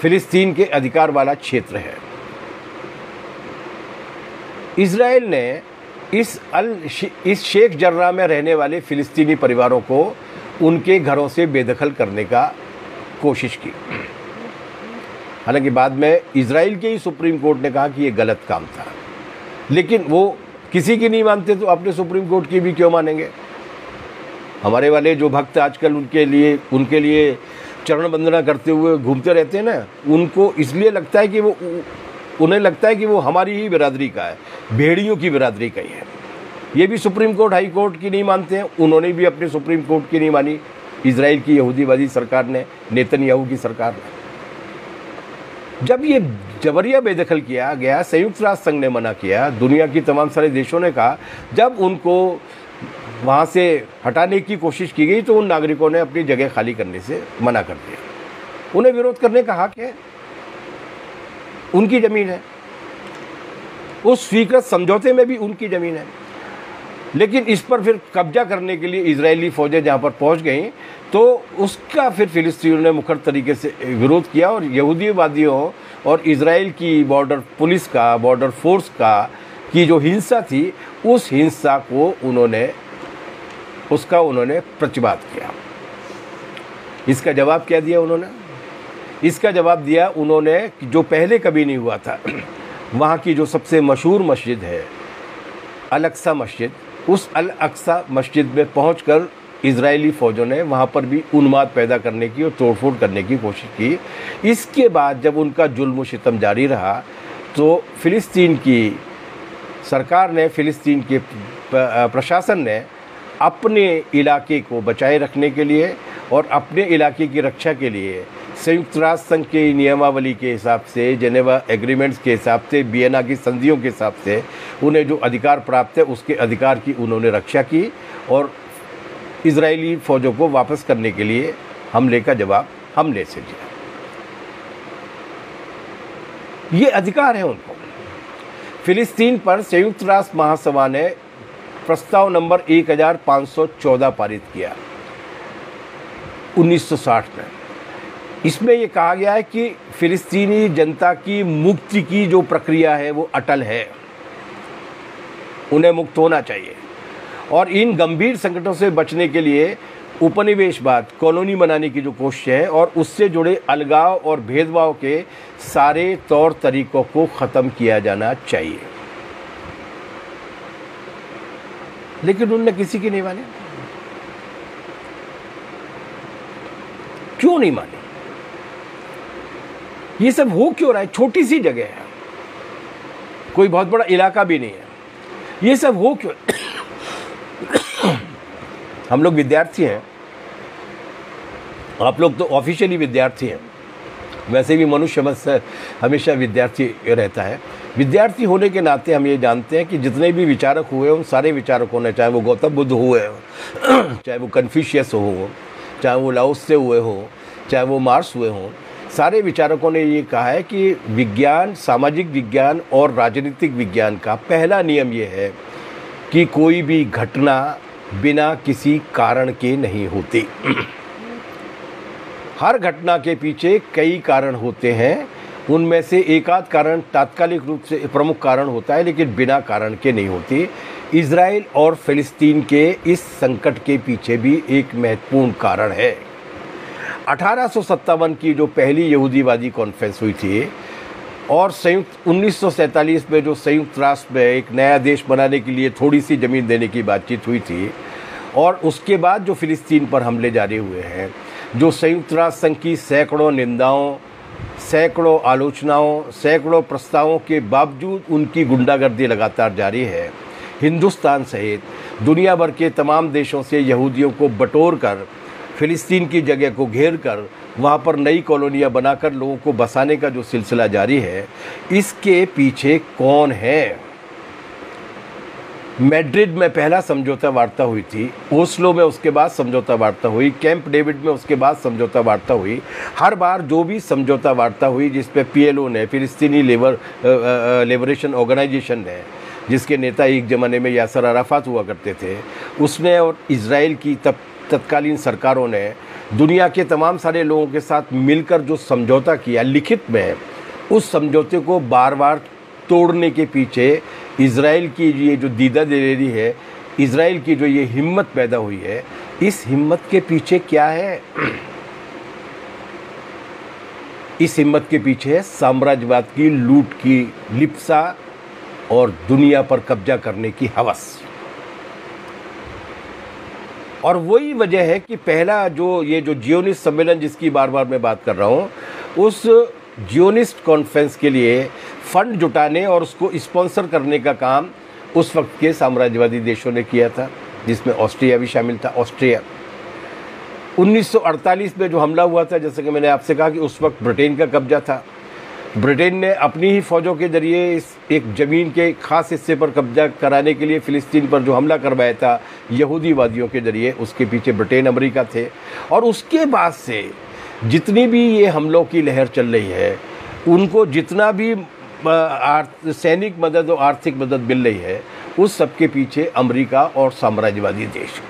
S1: फिलिस्तीन के अधिकार वाला क्षेत्र है। इजराइल ने इस शेख जर्रा में रहने वाले फिलिस्तीनी परिवारों को उनके घरों से बेदखल करने का कोशिश की। हालांकि बाद में इजराइल के ही सुप्रीम कोर्ट ने कहा कि ये गलत काम था, लेकिन वो किसी की नहीं मानते तो अपने सुप्रीम कोर्ट की भी क्यों मानेंगे? हमारे वाले जो भक्त आजकल उनके लिए चरण वंदना करते हुए घूमते रहते हैं ना, उनको इसलिए लगता है कि उन्हें लगता है कि वो हमारी ही बिरादरी का है, भेड़ियों की बिरादरी का ही है। ये भी सुप्रीम कोर्ट, हाई कोर्ट की नहीं मानते हैं, उन्होंने भी अपने सुप्रीम कोर्ट की नहीं मानी, इजराइल की यहूदीवादी सरकार ने, नेतन्याहू की सरकार ने। जब ये जबरिया बेदखल किया गया, संयुक्त राष्ट्र संघ ने मना किया, दुनिया की तमाम सारे देशों ने कहा, जब उनको वहाँ से हटाने की कोशिश की गई तो उन नागरिकों ने अपनी जगह खाली करने से मना कर दिया। उन्हें विरोध करने का हक है, उनकी ज़मीन है, उस स्वीकृत समझौते में भी उनकी ज़मीन है। लेकिन इस पर फिर कब्जा करने के लिए इजरायली फ़ौजें जहाँ पर पहुँच गई तो उसका फिर फिलिस्तीनियों ने मुखर तरीके से विरोध किया, और यहूदीवादियों और इजराइल की बॉर्डर पुलिस का, बॉर्डर फोर्स की जो हिंसा थी, उस हिंसा को उन्होंने प्रतिवाद किया। इसका जवाब क्या दिया उन्होंने? इसका जवाब दिया उन्होंने कि जो पहले कभी नहीं हुआ था, वहाँ की जो सबसे मशहूर मस्जिद है अल अक्सा मस्जिद, उस अल अक्सा मस्जिद में पहुंचकर इजरायली फ़ौजों ने वहाँ पर भी उन्माद पैदा करने की और तोड़फोड़ करने की कोशिश की। इसके बाद जब उनका जुल्म सितम जारी रहा तो फिलिस्तीन की सरकार ने, फिलिस्तीन के प्रशासन ने अपने इलाके को बचाए रखने के लिए और अपने इलाके की रक्षा के लिए संयुक्त राष्ट्र संघ के नियमावली के हिसाब से, जेनेवा एग्रीमेंट्स के हिसाब से, वियना की संधियों के हिसाब से उन्हें जो अधिकार प्राप्त है उसके अधिकार की उन्होंने रक्षा की, और इजरायली फ़ौजों को वापस करने के लिए हमले का जवाब हमले से दिया। ये अधिकार है उनको। फिलिस्तीन पर संयुक्त राष्ट्र महासभा ने प्रस्ताव नंबर 1514 पारित किया 1960 में। इसमें ये कहा गया है कि फिलिस्तीनी जनता की मुक्ति की जो प्रक्रिया है वो अटल है, उन्हें मुक्त होना चाहिए, और इन गंभीर संकटों से बचने के लिए उपनिवेशवाद, कॉलोनी बनाने की जो कोशिश है और उससे जुड़े अलगाव और भेदभाव के सारे तौर तरीकों को ख़त्म किया जाना चाहिए। लेकिन उनने किसी की नहीं मानी। क्यों नहीं मानी? ये सब हो क्यों रहा है? छोटी सी जगह है, कोई बहुत बड़ा इलाका भी नहीं है, ये सब हो क्यों? हम लोग विद्यार्थी हैं, आप लोग तो ऑफिशियली विद्यार्थी हैं, वैसे भी मनुष्य हमेशा विद्यार्थी रहता है। विद्यार्थी होने के नाते हम ये जानते हैं कि जितने भी विचारक हुए उन सारे विचारकों ने, चाहे वो गौतम बुद्ध हुए चाहे वो कन्फ्यूशियस हो, चाहे वो लाओ त्से हुए हो, चाहे वो मार्क्स हुए हों, सारे विचारकों ने ये कहा है कि विज्ञान, सामाजिक विज्ञान और राजनीतिक विज्ञान का पहला नियम ये है कि कोई भी घटना बिना किसी कारण के नहीं होती। हर घटना के पीछे कई कारण होते हैं, उनमें से एक आध कारण तात्कालिक रूप से प्रमुख कारण होता है, लेकिन बिना कारण के नहीं होती। इजराइल और फिलिस्तीन के इस संकट के पीछे भी एक महत्वपूर्ण कारण है। 1857 की जो पहली यहूदीवादी कॉन्फ्रेंस हुई थी और संयुक्त 1947 में जो संयुक्त राष्ट्र में एक नया देश बनाने के लिए थोड़ी सी ज़मीन देने की बातचीत हुई थी, और उसके बाद जो फिलिस्तीन पर हमले जारी हुए हैं, जो संयुक्त राष्ट्र संघ की सैकड़ों निंदाओं, सैकड़ों आलोचनाओं, सैकड़ों प्रस्तावों के बावजूद उनकी गुंडागर्दी लगातार जारी है। हिंदुस्तान सहित दुनिया भर के तमाम देशों से यहूदियों को बटोर कर फिलिस्तीन की जगह को घेर कर वहाँ पर नई कॉलोनियाँ बनाकर लोगों को बसाने का जो सिलसिला जारी है, इसके पीछे कौन है? मैड्रिड में पहला समझौता वार्ता हुई थी, ओस्लो में उसके बाद समझौता वार्ता हुई, कैंप डेविड में उसके बाद समझौता वार्ता हुई। हर बार जो भी समझौता वार्ता हुई जिस पे PLO ने, फिलिस्तीनी लिबरेशन ऑर्गेनाइजेशन ने, जिसके नेता एक ज़माने में यासर अराफात हुआ करते थे, उसने और इजराइल की तत्कालीन सरकारों ने दुनिया के तमाम सारे लोगों के साथ मिलकर जो समझौता किया लिखित में, उस समझौते को बार बार तोड़ने के पीछे इजराइल की ये जो दीदा दिलेरी है, इजराइल की जो ये हिम्मत पैदा हुई है, इस हिम्मत के पीछे क्या है? इस हिम्मत के पीछे है साम्राज्यवाद की लूट की लिप्सा और दुनिया पर कब्जा करने की हवस। और वही वजह है कि पहला जो ये जो जियोनिस्ट सम्मेलन जिसकी बार बार मैं बात कर रहा हूँ, उस जियोनिस्ट कॉन्फ्रेंस के लिए फंड जुटाने और उसको स्पॉन्सर करने का काम उस वक्त के साम्राज्यवादी देशों ने किया था, जिसमें ऑस्ट्रिया भी शामिल था। ऑस्ट्रिया 1948 में जो हमला हुआ था, जैसे कि मैंने आपसे कहा कि उस वक्त ब्रिटेन का कब्जा था। ब्रिटेन ने अपनी ही फ़ौजों के ज़रिए इस एक ज़मीन के ख़ास हिस्से पर कब्जा कराने के लिए फ़िलिस्तीन पर जो हमला करवाया था यहूदीवादियों के ज़रिए, उसके पीछे ब्रिटेन, अमेरिका थे। और उसके बाद से जितनी भी ये हमलों की लहर चल रही है, उनको जितना भी सैनिक मदद और आर्थिक मदद मिल रही है, उस सब के पीछे अमेरिका और साम्राज्यवादी देश,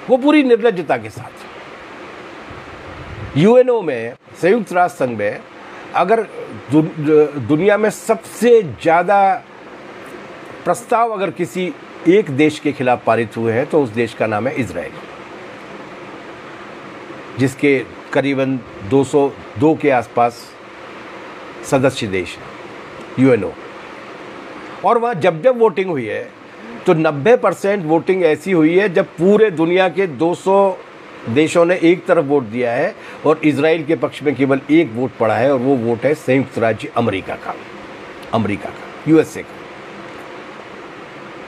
S1: वो पूरी निर्लज्जता के साथ। UNO में, संयुक्त राष्ट्र संघ में, अगर दुनिया में सबसे ज़्यादा प्रस्ताव अगर किसी एक देश के खिलाफ पारित हुए हैं तो उस देश का नाम है इजराइल, जिसके करीबन 202 के आसपास सदस्य देश हैं UNO। और वहाँ जब जब वोटिंग हुई है तो 90% वोटिंग ऐसी हुई है जब पूरे दुनिया के 200 देशों ने एक तरफ वोट दिया है और इजराइल के पक्ष में केवल एक वोट पड़ा है, और वो वोट है संयुक्त राज्य अमेरिका का, USA का।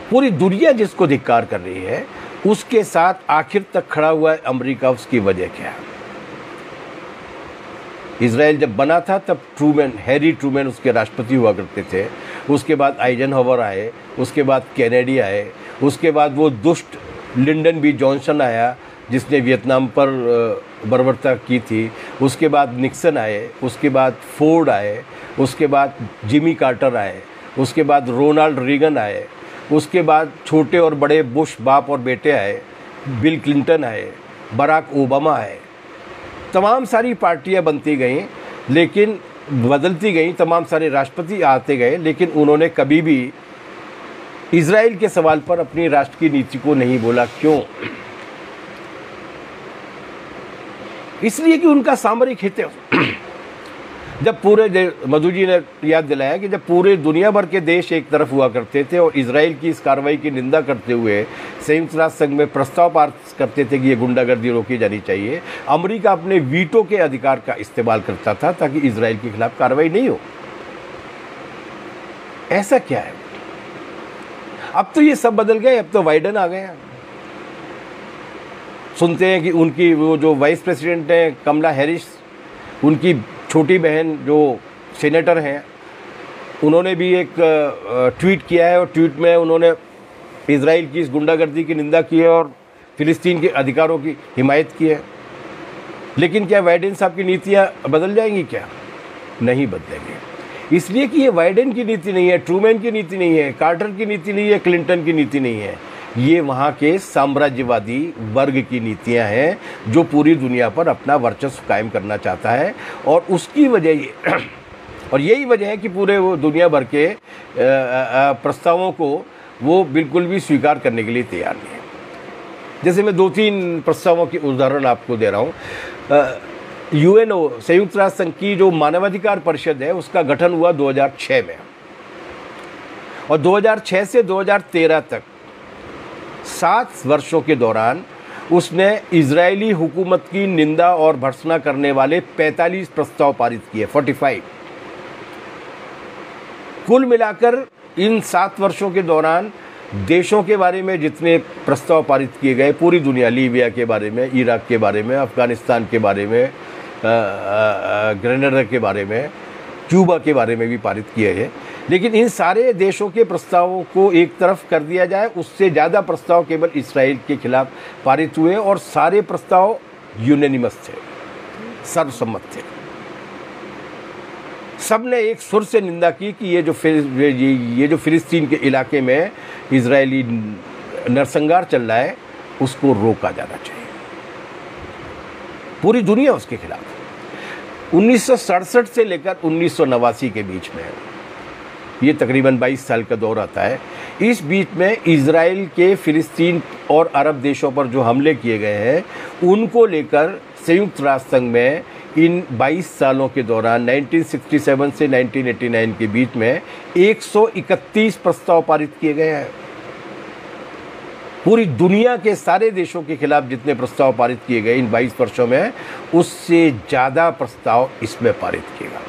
S1: पूरी दुनिया जिसको धिक्कार कर रही है, उसके साथ आखिर तक खड़ा हुआ है अमेरिका। उसकी वजह क्या है? इजराइल जब बना था तब हैरी ट्रूमैन उसके राष्ट्रपति हुआ करते थे, उसके बाद आइजनहावर आए, उसके बाद कैनेडी आए, उसके बाद वो दुष्ट लिंडन बी जॉनसन आया जिसने वियतनाम पर बर्बरता की थी, उसके बाद निक्सन आए, उसके बाद फोर्ड आए, उसके बाद जिमी कार्टर आए, उसके बाद रोनाल्ड रीगन आए, उसके बाद छोटे और बड़े बुश बाप और बेटे आए, बिल क्लिंटन आए, बराक ओबामा आए। तमाम सारी पार्टियां बनती गईं, लेकिन बदलती गईं, तमाम सारे राष्ट्रपति आते गए, लेकिन उन्होंने कभी भी इजराइल के सवाल पर अपनी राष्ट्र की नीति को नहीं बोला। क्यों? इसलिए कि उनका सामरिक हित है। जब पूरे मधु जी ने याद दिलाया कि जब पूरे दुनिया भर के देश एक तरफ हुआ करते थे और इजराइल की इस कार्रवाई की निंदा करते हुए संयुक्त राष्ट्र संघ में प्रस्ताव पास करते थे कि ये गुंडागर्दी रोकी जानी चाहिए, अमेरिका अपने वीटो के अधिकार का इस्तेमाल करता था ताकि इजराइल के खिलाफ कार्रवाई नहीं हो। ऐसा क्या है? अब तो ये सब बदल गए, अब तो बाइडेन आ गए। सुनते हैं कि उनकी वो जो वाइस प्रेसिडेंट हैं कमला हैरिस, उनकी छोटी बहन जो सीनेटर हैं, उन्होंने भी एक ट्वीट किया है और ट्वीट में उन्होंने इजराइल की इस गुंडागर्दी की निंदा की है और फिलिस्तीन के अधिकारों की हिमायत की है। लेकिन क्या बाइडेन साहब की नीतियाँ बदल जाएंगी? क्या नहीं बदलेंगी, इसलिए कि ये बाइडेन की नीति नहीं है, ट्रूमैन की नीति नहीं है, कार्टर की नीति नहीं है, क्लिंटन की नीति नहीं है। ये वहाँ के साम्राज्यवादी वर्ग की नीतियाँ हैं जो पूरी दुनिया पर अपना वर्चस्व कायम करना चाहता है और उसकी वजह ये और यही वजह है कि पूरे वो दुनिया भर के प्रस्तावों को वो बिल्कुल भी स्वीकार करने के लिए तैयार नहीं है। जैसे मैं 2-3 प्रस्तावों की उदाहरण आपको दे रहा हूँ। यूएनओ, संयुक्त राष्ट्र संघ की जो मानवाधिकार परिषद है, उसका गठन हुआ 2006 में और 2006 से 2013 तक 7 वर्षों के दौरान उसने इजरायली हुकूमत की निंदा और भर्त्सना करने वाले 45 प्रस्ताव पारित किए, 45। कुल मिलाकर इन 7 वर्षों के दौरान देशों के बारे में जितने प्रस्ताव पारित किए गए, पूरी दुनिया, लीबिया के बारे में, इराक के बारे में, अफगानिस्तान के बारे में, ग्रेनेडा के बारे में, क्यूबा के बारे में भी पारित किए हैं। लेकिन इन सारे देशों के प्रस्तावों को एक तरफ कर दिया जाए, उससे ज़्यादा प्रस्ताव केवल इसराइल के खिलाफ पारित हुए और सारे प्रस्ताव यूनानिमस थे, सर्वसम्मत थे। सब ने एक सुर से निंदा की कि ये जो फिलिस्तीन के इलाके में इजरायली नरसंहार चल रहा है, उसको रोका जाना चाहिए। पूरी दुनिया उसके खिलाफ। 1967 से लेकर 1989 के बीच में, ये तकरीबन 22 साल का दौर आता है, इस बीच में इजराइल के फिलिस्तीन और अरब देशों पर जो हमले किए गए हैं, उनको लेकर संयुक्त राष्ट्र संघ में इन 22 सालों के दौरान 1967 से 1989 के बीच में 131 प्रस्ताव पारित किए गए हैं। पूरी दुनिया के सारे देशों के खिलाफ जितने प्रस्ताव पारित किए गए इन 22 वर्षों में, उससे ज़्यादा प्रस्ताव इसमें पारित किए गए।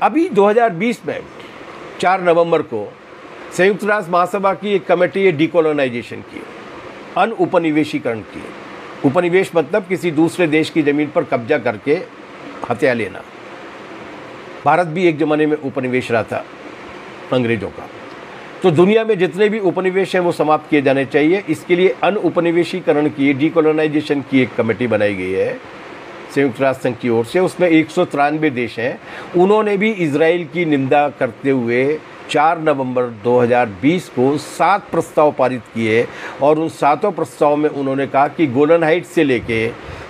S1: अभी 2020 में 4 नवंबर को संयुक्त राष्ट्र महासभा की एक कमेटी है डीकोलोनाइजेशन की, अनउपनिवेशीकरण की। उपनिवेश मतलब किसी दूसरे देश की ज़मीन पर कब्जा करके हथिया लेना। भारत भी एक ज़माने में उपनिवेश रहा था अंग्रेज़ों का। तो दुनिया में जितने भी उपनिवेश हैं वो समाप्त किए जाने चाहिए। इसके लिए अनउपनिवेशीकरण की, डीकोलोनाइजेशन की एक कमेटी बनाई गई है संयुक्त राष्ट्र संघ की ओर से। उसमें 193 देश हैं। उन्होंने भी इजराइल की निंदा करते हुए 4 नवंबर 2020 को 7 प्रस्ताव पारित किए और उन 7 प्रस्ताव में उन्होंने कहा कि गोलन हाइट से लेके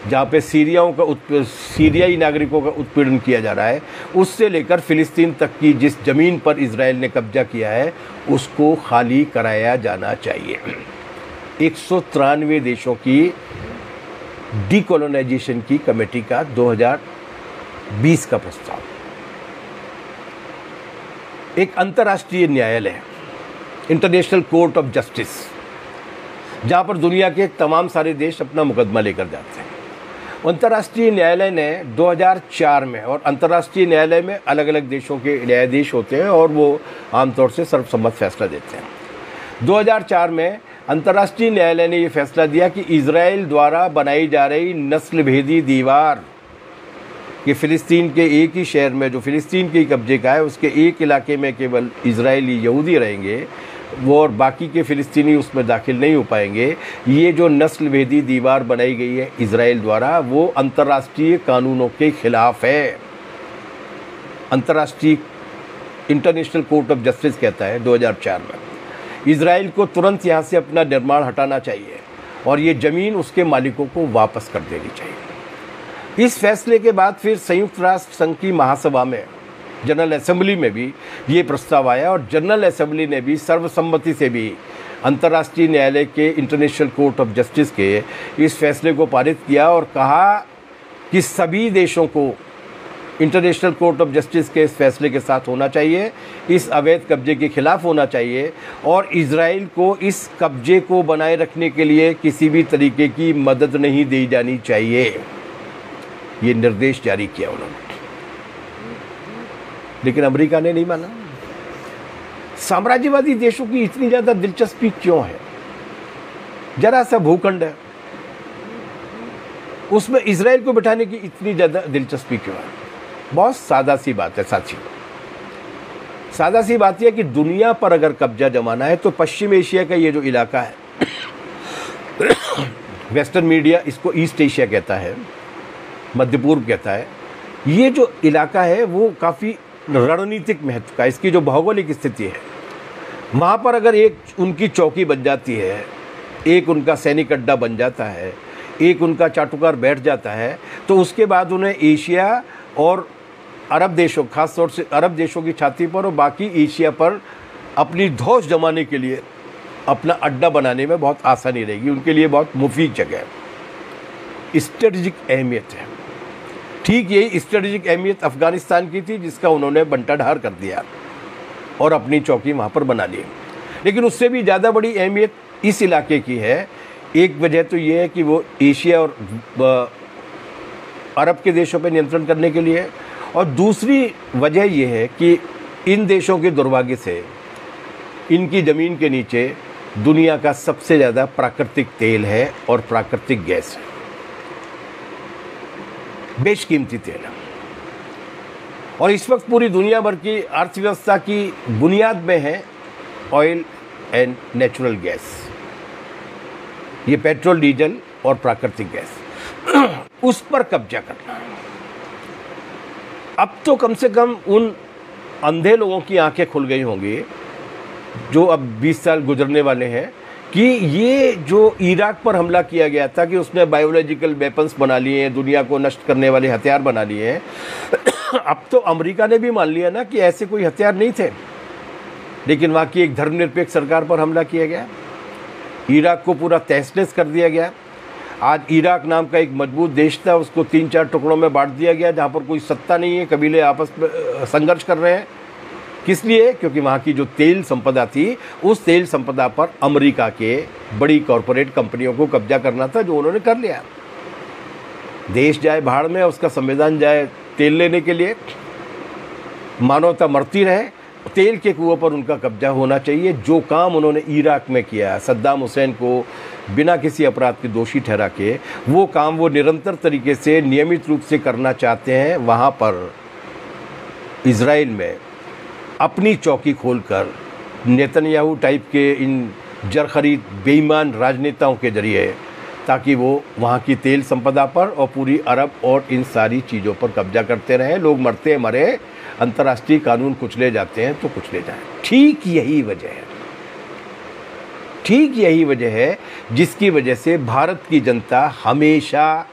S1: जहाँ पे सीरियाई नागरिकों का उत्पीड़न किया जा रहा है, उससे लेकर फ़िलिस्तीन तक की जिस ज़मीन पर इजराइल ने कब्जा किया है, उसको खाली कराया जाना चाहिए। 193 देशों की डीकोलोनाइजेशन की कमेटी का 2020 का प्रस्ताव। एक अंतर्राष्ट्रीय न्यायालय, इंटरनेशनल कोर्ट ऑफ जस्टिस, जहाँ पर दुनिया के तमाम सारे देश अपना मुकदमा लेकर जाते हैं। अंतर्राष्ट्रीय न्यायालय ने 2004 में, और अंतर्राष्ट्रीय न्यायालय में अलग अलग देशों के न्यायाधीश होते हैं और वो आमतौर से सर्वसम्मत फैसला देते हैं। 2004 में अंतर्राष्ट्रीय न्यायालय ने ये फैसला दिया कि इजराइल द्वारा बनाई जा रही नस्ल भेदी दीवार, कि फ़िलिस्तीन के एक ही शहर में जो फ़िलिस्तीन के कब्जे का है, उसके एक इलाके में केवल इजरायली यहूदी रहेंगे, वो और बाकी के फ़िलिस्तीनी उसमें दाखिल नहीं हो पाएंगे। ये जो नस्ल भेदी दीवार बनाई गई है इजराइल द्वारा, वो अंतर्राष्ट्रीय कानूनों के ख़िलाफ़ है। अंतर्राष्ट्रीय इंटरनेशनल कोर्ट ऑफ जस्टिस कहता है 2004 में इजराइल को तुरंत यहाँ से अपना निर्माण हटाना चाहिए और ये ज़मीन उसके मालिकों को वापस कर देनी चाहिए। इस फैसले के बाद फिर संयुक्त राष्ट्र संघ की महासभा में, जनरल असेंबली में भी ये प्रस्ताव आया और जनरल असेंबली ने भी सर्वसम्मति से भी अंतर्राष्ट्रीय न्यायालय के, इंटरनेशनल कोर्ट ऑफ जस्टिस के इस फैसले को पारित किया और कहा कि सभी देशों को इंटरनेशनल कोर्ट ऑफ जस्टिस के इस फैसले के साथ होना चाहिए, इस अवैध कब्जे के खिलाफ होना चाहिए और इजराइल को इस कब्जे को बनाए रखने के लिए किसी भी तरीके की मदद नहीं दी जानी चाहिए। ये निर्देश जारी किया उन्होंने, लेकिन अमेरिका ने नहीं माना। साम्राज्यवादी देशों की इतनी ज़्यादा दिलचस्पी क्यों है? जरा सा भूखंड है, उसमें इजराइल को बिठाने की इतनी ज़्यादा दिलचस्पी क्यों है? बहुत सादा सी बात है साथियों। सादा सी बात यह कि दुनिया पर अगर कब्जा जमाना है तो पश्चिम एशिया का ये जो इलाका है, वेस्टर्न मीडिया इसको ईस्ट एशिया कहता है, मध्य पूर्व कहता है, ये जो इलाका है वो काफ़ी रणनीतिक महत्व का, इसकी जो भौगोलिक स्थिति है, वहाँ पर अगर एक उनकी चौकी बन जाती है, एक उनका सैनिक अड्डा बन जाता है, एक उनका चाटुकार बैठ जाता है, तो उसके बाद उन्हें एशिया और अरब देशों, खास तौर से अरब देशों की छाती पर और बाकी एशिया पर अपनी धौंस जमाने के लिए अपना अड्डा बनाने में बहुत आसानी रहेगी। उनके लिए बहुत मुफीद जगह है, स्ट्रेटजिक अहमियत है। ठीक यही स्ट्रेटजिक अहमियत अफगानिस्तान की थी, जिसका उन्होंने बंटाढार कर दिया और अपनी चौकी वहाँ पर बना ली। लेकिन उससे भी ज़्यादा बड़ी अहमियत इस इलाके की है। एक वजह तो ये है कि वो एशिया और अरब के देशों पर नियंत्रण करने के लिए, और दूसरी वजह यह है कि इन देशों के दुर्भाग्य से इनकी ज़मीन के नीचे दुनिया का सबसे ज़्यादा प्राकृतिक तेल है और प्राकृतिक गैस है, बेशकीमती तेल है। और इस वक्त पूरी दुनिया भर की अर्थव्यवस्था की बुनियाद में है ऑयल एंड नेचुरल गैस, ये पेट्रोल, डीजल और प्राकृतिक गैस, उस पर कब्जा करना। अब तो कम से कम उन अंधे लोगों की आंखें खुल गई होंगी जो अब 20 साल गुजरने वाले हैं कि ये जो इराक पर हमला किया गया था कि उसने बायोलॉजिकल वेपन्स बना लिए हैं, दुनिया को नष्ट करने वाले हथियार बना लिए हैं। अब तो अमेरिका ने भी मान लिया ना कि ऐसे कोई हथियार नहीं थे, लेकिन वहाँ की एक धर्मनिरपेक्ष सरकार पर हमला किया गया, इराक को पूरा तहस-नहस कर दिया गया। आज इराक नाम का एक मजबूत देश था, उसको 3-4 टुकड़ों में बांट दिया गया, जहाँ पर कोई सत्ता नहीं है, कबीले आपस में संघर्ष कर रहे हैं। किस लिए? क्योंकि वहाँ की जो तेल संपदा थी, उस तेल संपदा पर अमेरिका के बड़ी कॉरपोरेट कंपनियों को कब्जा करना था, जो उन्होंने कर लिया। देश जाए भाड़ में, उसका संविधान जाए तेल लेने के लिए, मानवता मरती रहे, तेल के कुओं पर उनका कब्जा होना चाहिए। जो काम उन्होंने इराक में किया, सद्दाम हुसैन को बिना किसी अपराध के दोषी ठहरा के, वो काम वो निरंतर तरीके से नियमित रूप से करना चाहते हैं। वहाँ पर इजराइल में अपनी चौकी खोलकर नेतन्याहू टाइप के इन जरखरीद बेईमान राजनेताओं के जरिए, ताकि वो वहाँ की तेल संपदा पर और पूरी अरब और इन सारी चीज़ों पर कब्जा करते रहें। लोग मरते मरे, अंतर्राष्ट्रीय कानून कुचले जाते हैं तो कुचले जाएं। ठीक यही वजह है, ठीक यही वजह है जिसकी वजह से भारत की जनता हमेशा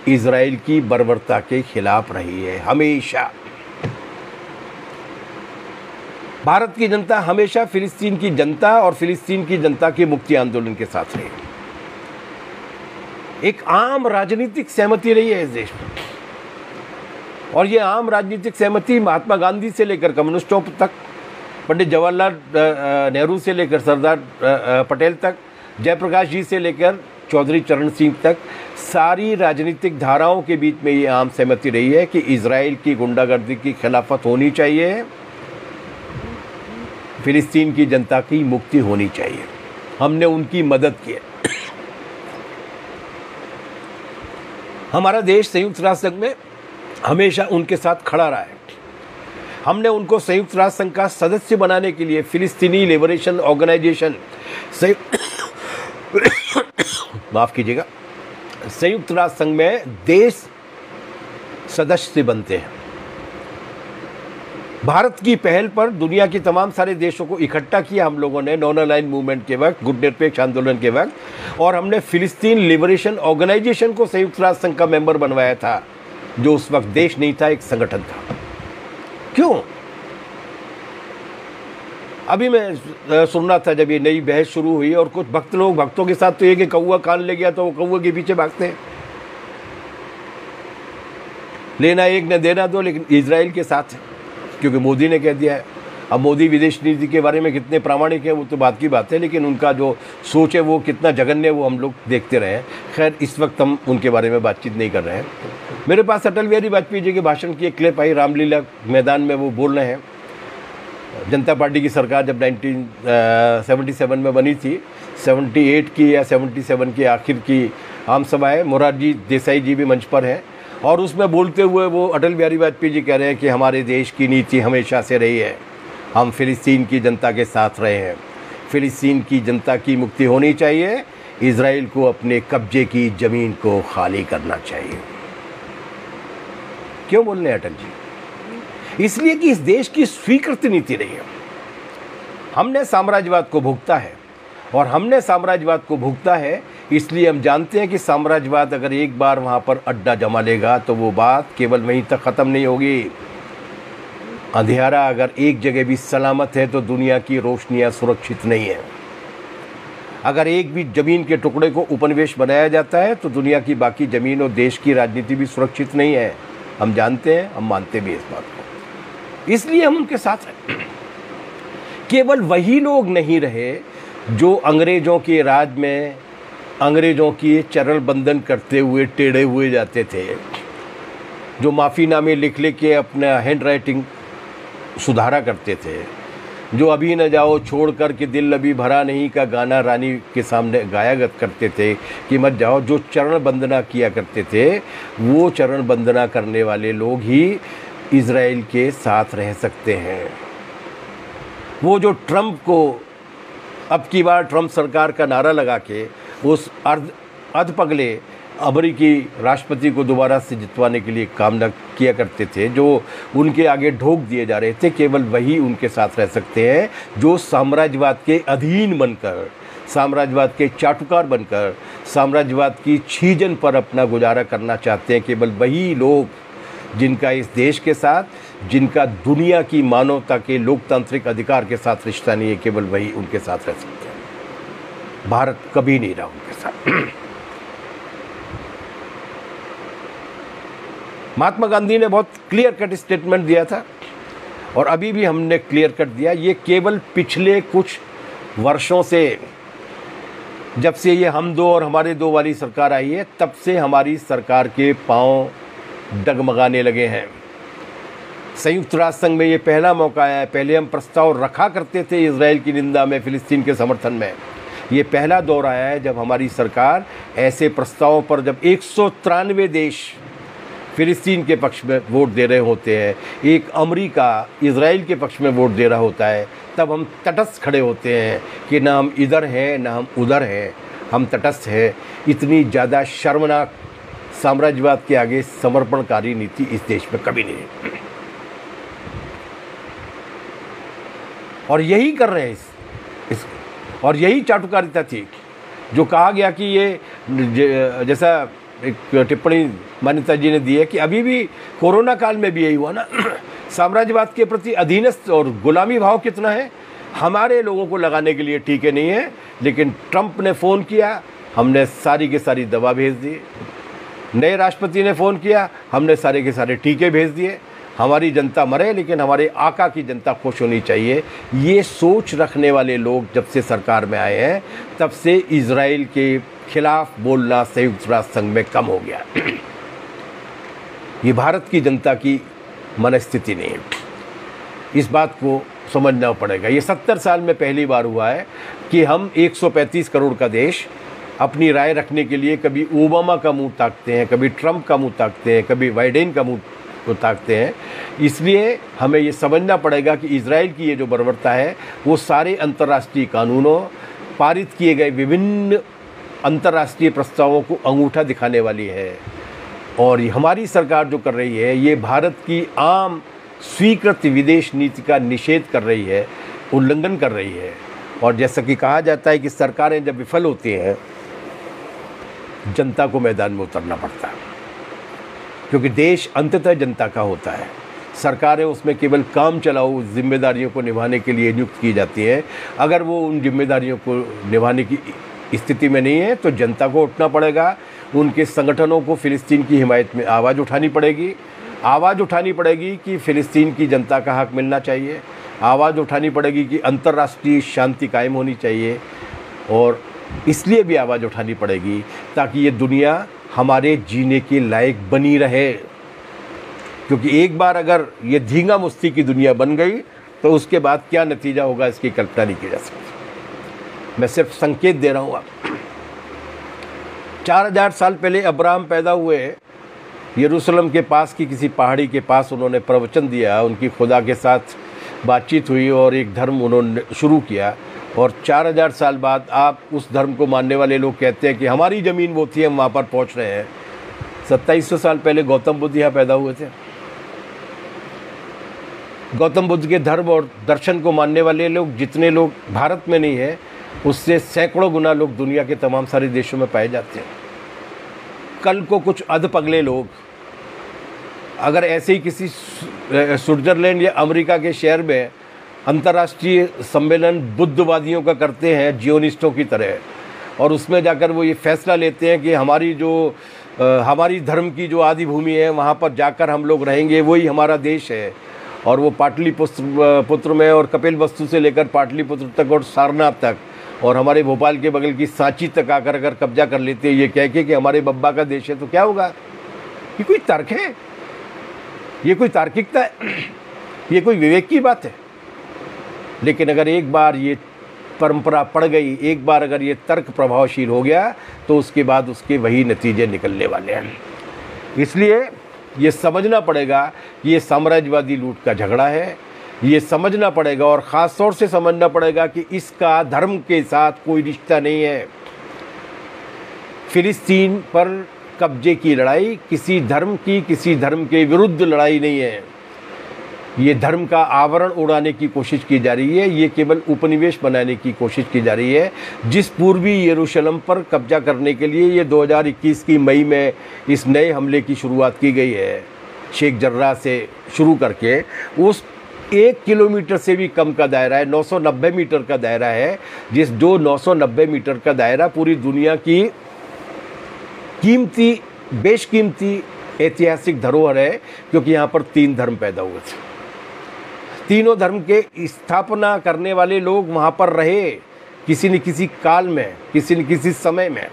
S1: इजराइल की बर्बरता के खिलाफ रही है। हमेशा भारत की जनता हमेशा फिलिस्तीन की जनता और फिलिस्तीन की जनता के मुक्ति आंदोलन के साथ रही। एक आम राजनीतिक सहमति रही है इस देश में, और ये आम राजनीतिक सहमति महात्मा गांधी से लेकर कम्युनिस्टों तक, पंडित जवाहरलाल नेहरू से लेकर सरदार पटेल तक, जयप्रकाश जी से लेकर चौधरी चरण सिंह तक, सारी राजनीतिक धाराओं के बीच में ये आम सहमति रही है कि इजराइल की गुंडागर्दी की खिलाफत होनी चाहिए, फिलिस्तीन की जनता की मुक्ति होनी चाहिए। हमने उनकी मदद की है। हमारा देश संयुक्त राष्ट्र संघ में हमेशा उनके साथ खड़ा रहा है। हमने उनको संयुक्त राष्ट्र संघ का सदस्य बनाने के लिए फिलिस्तीनी लिबरेशन ऑर्गेनाइजेशन, माफ कीजिएगा, संयुक्त राष्ट्र संघ में देश सदस्य बनते हैं। भारत की पहल पर दुनिया के तमाम सारे देशों को इकट्ठा किया हम लोगों ने नॉन अलाइन मूवमेंट के वक्त, गुट निरपेक्ष आंदोलन के वक्त, और हमने फिलिस्तीन लिबरेशन ऑर्गेनाइजेशन को संयुक्त राष्ट्र संघ का मेंबर बनवाया था, जो उस वक्त देश नहीं था, एक संगठन था। क्यों? अभी मैं सुन रहा था जब ये नई बहस शुरू हुई, और कुछ भक्त लोग, भक्तों के साथ तो ये कि कौवा कान ले गया तो वो कौवे के पीछे भागते हैं। लेना एक न देना दो, लेकिन इजराइल के साथ है, क्योंकि मोदी ने कह दिया है। अब मोदी विदेश नीति के बारे में कितने प्रामाणिक है वो तो बात की बात है, लेकिन उनका जो सोच है वो कितना जघन्य है वो हम लोग देखते रहे हैं। खैर, इस वक्त हम उनके बारे में बातचीत नहीं कर रहे हैं। मेरे पास अटल बिहारी वाजपेयी जी के भाषण की एक क्लिप आई, रामलीला मैदान में वो बोल रहे हैं। जनता पार्टी की सरकार जब 1977 में बनी थी, 78 की या 77 की आखिर की आम सभा है, मोरारजी देसाई जी भी मंच पर हैं, और उसमें बोलते हुए वो अटल बिहारी वाजपेयी जी कह रहे हैं कि हमारे देश की नीति हमेशा से रही है, हम फ़िलिस्तीन की जनता के साथ रहे हैं, फ़िलिस्तीन की जनता की मुक्ति होनी चाहिए, इजराइल को अपने कब्जे की ज़मीन को खाली करना चाहिए। क्यों बोल रहे हैं अटल जी? इसलिए कि इस देश की स्वीकृत नीति नहीं है। हमने साम्राज्यवाद को भुगता है, और हमने साम्राज्यवाद को भुगता है इसलिए हम जानते हैं कि साम्राज्यवाद अगर एक बार वहाँ पर अड्डा जमा लेगा तो वो बात केवल वहीं तक ख़त्म नहीं होगी। अंधेरा अगर एक जगह भी सलामत है तो दुनिया की रोशनियाँ सुरक्षित नहीं है। अगर एक भी ज़मीन के टुकड़े को उपनिवेश बनाया जाता है तो दुनिया की बाकी ज़मीन और देश की राजनीति भी सुरक्षित नहीं है। हम जानते हैं, हम मानते भी इस बात को, इसलिए हम उनके साथ हैं। केवल वही लोग नहीं रहे जो अंग्रेज़ों के राज में अंग्रेज़ों की चरण बंधन करते हुए टेढ़े हुए जाते थे, जो माफ़ीनामे लिख लिख के अपना हैंड राइटिंग सुधारा करते थे, जो अभी न जाओ छोड़ कर के दिल अभी भरा नहीं का गाना रानी के सामने गाया करते थे कि मत जाओ, जो चरण वंदना किया करते थे, वो चरण वंदना करने वाले लोग ही इजराइल के साथ रह सकते हैं। वो जो ट्रंप को अब की बार ट्रंप सरकार का नारा लगा के उस अधपगले अमेरिकी राष्ट्रपति को दोबारा से जितवाने के लिए काम न किया करते थे, जो उनके आगे ढोक दिए जा रहे थे, केवल वही उनके साथ रह सकते हैं जो साम्राज्यवाद के अधीन बनकर, साम्राज्यवाद के चाटुकार बनकर, साम्राज्यवाद की छीजन पर अपना गुजारा करना चाहते हैं। केवल वही लोग जिनका इस देश के साथ, जिनका दुनिया की मानवता के लोकतांत्रिक अधिकार के साथ रिश्ता नहीं है, केवल वही उनके साथ रह सकते हैं। भारत कभी नहीं रहा उनके साथ। महात्मा गांधी ने बहुत क्लियर कट स्टेटमेंट दिया था, और अभी भी हमने क्लियर कट दिया। ये केवल पिछले कुछ वर्षों से, जब से ये हम दो और हमारे दो वाली सरकार आई है, तब से हमारी सरकार के पांव डगमगाने लगे हैं। संयुक्त राष्ट्र संघ में ये पहला मौका आया है। पहले हम प्रस्ताव रखा करते थे इजराइल की निंदा में, फिलिस्तीन के समर्थन में। ये पहला दौर आया है जब हमारी सरकार ऐसे प्रस्तावों पर, जब 193 देश फिलिस्तीन के पक्ष में वोट दे रहे होते हैं, एक अमेरिका इजराइल के पक्ष में वोट दे रहा होता है, तब हम तटस्थ खड़े होते हैं कि ना हम इधर हैं ना हम उधर हैं, हम तटस्थ हैं। इतनी ज़्यादा शर्मनाक साम्राज्यवाद के आगे समर्पणकारी नीति इस देश में कभी नहीं है, और यही कर रहे हैं इस और यही चाटुकारिता थी जो कहा गया कि ये, जैसा एक टिप्पणी मान्यता जी ने दी है कि अभी भी कोरोना काल में भी यही हुआ ना। साम्राज्यवाद के प्रति अधीनस्थ और गुलामी भाव कितना है। हमारे लोगों को लगाने के लिए टीके नहीं है, लेकिन ट्रंप ने फ़ोन किया, हमने सारी के सारी दवा भेज दी। नए राष्ट्रपति ने फ़ोन किया, हमने सारे के सारे टीके भेज दिए। हमारी जनता मरे लेकिन हमारे आका की जनता खुश होनी चाहिए। ये सोच रखने वाले लोग जब से सरकार में आए हैं, तब से इजराइल के खिलाफ बोलना संयुक्त राष्ट्र संघ में कम हो गया। ये भारत की जनता की मनस्थिति नहीं है, इस बात को समझना पड़ेगा। ये 70 साल में पहली बार हुआ है कि हम 135 करोड़ का देश अपनी राय रखने के लिए कभी ओबामा का मुंह ताकते हैं, कभी ट्रंप का मुंह ताकते हैं, कभी बाइडेन का मुंह को ताकते हैं। इसलिए हमें ये समझना पड़ेगा कि इजराइल की ये जो बर्बरता है वो सारे अंतर्राष्ट्रीय कानूनों, पारित किए गए विभिन्न अंतर्राष्ट्रीय प्रस्तावों को अंगूठा दिखाने वाली है। और हमारी सरकार जो कर रही है ये भारत की आम स्वीकृत विदेश नीति का निषेध कर रही है, उल्लंघन कर रही है। और जैसा कि कहा जाता है कि सरकारें जब विफल होती हैं, जनता को मैदान में उतरना पड़ता है, क्योंकि देश अंततः जनता का होता है। सरकारें उसमें केवल काम चलाओ जिम्मेदारियों को निभाने के लिए नियुक्त की जाती हैं। अगर वो उन जिम्मेदारियों को निभाने की स्थिति में नहीं है तो जनता को उठना पड़ेगा। उनके संगठनों को फिलिस्तीन की हिमायत में आवाज़ उठानी पड़ेगी। आवाज़ उठानी पड़ेगी कि फ़िलिस्तीन की जनता का हक मिलना चाहिए, आवाज़ उठानी पड़ेगी कि अंतर्राष्ट्रीय शांति कायम होनी चाहिए, और इसलिए भी आवाज़ उठानी पड़ेगी ताकि ये दुनिया हमारे जीने के लायक बनी रहे। क्योंकि एक बार अगर ये धींगा मुस्ती की दुनिया बन गई तो उसके बाद क्या नतीजा होगा इसकी कल्पना नहीं की जा सकती। मैं सिर्फ संकेत दे रहा हूँ आपको। 4000 साल पहले अब्राहम पैदा हुए, यरूशलेम के पास की किसी पहाड़ी के पास उन्होंने प्रवचन दिया, उनकी खुदा के साथ बातचीत हुई और एक धर्म उन्होंने शुरू किया। और 4000 साल बाद आप उस धर्म को मानने वाले लोग कहते हैं कि हमारी ज़मीन वो थी, हम वहाँ पर पहुँच रहे हैं। 2700 साल पहले गौतम बुद्ध यहाँ पैदा हुए थे। गौतम बुद्ध के धर्म और दर्शन को मानने वाले लोग जितने लोग भारत में नहीं है, उससे सैकड़ों गुना लोग दुनिया के तमाम सारे देशों में पाए जाते हैं। कल को कुछ अधपगले लोग अगर ऐसे ही किसी स्विट्ज़रलैंड या अमेरिका के शहर में अंतर्राष्ट्रीय सम्मेलन बुद्धवादियों का करते हैं, जियोनिस्टों की तरह, और उसमें जाकर वो ये फैसला लेते हैं कि हमारी धर्म की जो आदि भूमि है वहाँ पर जाकर हम लोग रहेंगे, वही हमारा देश है, और वो पाटलिपुत्र में और कपिलवस्तु से लेकर पाटलिपुत्र तक और सारनाथ तक और हमारे भोपाल के बगल की सांची तक आकर अगर कब्जा कर लेते हैं ये कह के कि हमारे बब्बा का देश है, तो क्या होगा? ये कोई तर्क है? ये कोई तार्किकता है? ये कोई विवेक की बात है? लेकिन अगर एक बार ये परंपरा पड़ गई, एक बार अगर ये तर्क प्रभावशील हो गया, तो उसके बाद उसके वही नतीजे निकलने वाले हैं। इसलिए ये समझना पड़ेगा कि ये साम्राज्यवादी लूट का झगड़ा है। ये समझना पड़ेगा और ख़ास तौर से समझना पड़ेगा कि इसका धर्म के साथ कोई रिश्ता नहीं है। फिलिस्तीन पर कब्जे की लड़ाई किसी धर्म के विरुद्ध लड़ाई नहीं है। ये धर्म का आवरण उड़ाने की कोशिश की जा रही है, ये केवल उपनिवेश बनाने की कोशिश की जा रही है। जिस पूर्वी यरूशलेम पर कब्जा करने के लिए ये 2021 की मई में इस नए हमले की शुरुआत की गई है, शेख जर्राह से शुरू करके, उस 1 किलोमीटर से भी कम का दायरा है, 990 मीटर का दायरा है, जिस 990 मीटर का दायरा पूरी दुनिया की बेशकीमती ऐतिहासिक धरोहर है, क्योंकि यहाँ पर 3 धर्म पैदा हुए थे। तीनों धर्म के स्थापना करने वाले लोग वहाँ पर रहे किसी न किसी काल में, किसी न किसी समय में।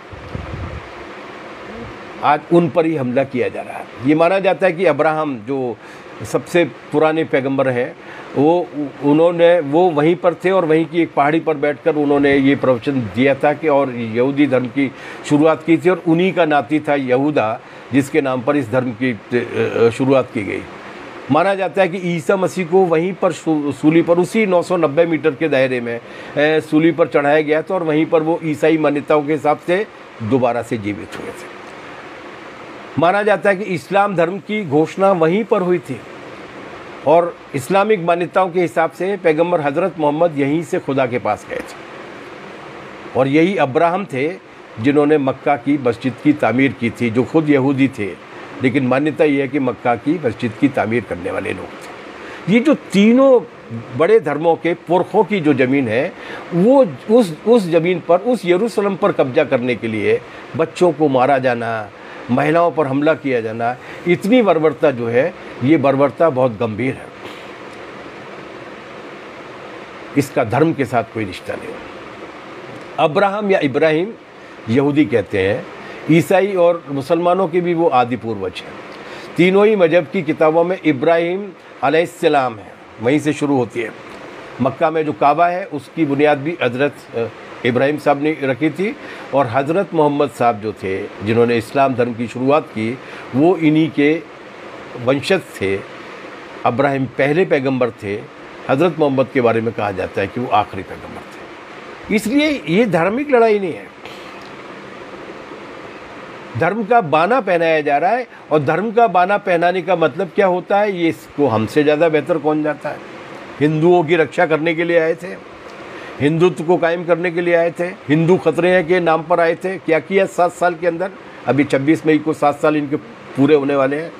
S1: आज उन पर ही हमला किया जा रहा है। ये माना जाता है कि अब्राहम जो सबसे पुराने पैगंबर हैं, वो वहीं पर थे और वहीं की एक पहाड़ी पर बैठकर उन्होंने ये प्रवचन दिया था कि और यहूदी धर्म की शुरुआत की थी, और उन्हीं का नाती था यहूदा, जिसके नाम पर इस धर्म की शुरुआत की गई। माना जाता है कि ईसा मसीह को वहीं पर सूली पर उसी 990 मीटर के दायरे में सूली पर चढ़ाया गया था, और वहीं पर वो ईसाई मान्यताओं के हिसाब से दोबारा से जीवित हुए थे। माना जाता है कि इस्लाम धर्म की घोषणा वहीं पर हुई थी, और इस्लामिक मान्यताओं के हिसाब से पैगंबर हज़रत मोहम्मद यहीं से खुदा के पास गए थे, और यही अब्राहम थे जिन्होंने मक्का की मस्जिद की तामीर की थी, जो खुद यहूदी थे, लेकिन मान्यता ये है कि मक्का की मस्जिद की तामीर करने वाले लोग थे। ये जो तीनों बड़े धर्मों के पुरखों की जो ज़मीन है, वो उस ज़मीन पर, उस यरूशलेम पर कब्जा करने के लिए बच्चों को मारा जाना, महिलाओं पर हमला किया जाना, इतनी बर्बरता जो है, ये बर्बरता बहुत गंभीर है। इसका धर्म के साथ कोई रिश्ता नहीं। अब्राहम या इब्राहिम यहूदी कहते हैं, ईसाई और मुसलमानों के भी वो आदि पूर्वज हैं। तीनों ही मजहब की किताबों में इब्राहिम अलैहिस्सलाम है, वहीं से शुरू होती है। मक्का में जो काबा है उसकी बुनियाद भी हज़रत इब्राहिम साहब ने रखी थी, और हज़रत मोहम्मद साहब जो थे जिन्होंने इस्लाम धर्म की शुरुआत की, वो इन्हीं के वंशज थे। इब्राहिम पहले पैगंबर थे, हज़रत मोहम्मद के बारे में कहा जाता है कि वो आखिरी पैगंबर थे। इसलिए ये धार्मिक लड़ाई नहीं है, धर्म का बाना पहनाया जा रहा है। और धर्म का बाना पहनाने का मतलब क्या होता है, ये इसको हमसे ज़्यादा बेहतर कौन जाता है। हिंदुओं की रक्षा करने के लिए आए थे, हिंदुत्व को कायम करने के लिए आए थे, हिंदू खतरे हैं के नाम पर आए थे। क्या किया 7 साल के अंदर? अभी 26 मई को 7 साल इनके पूरे होने वाले हैं।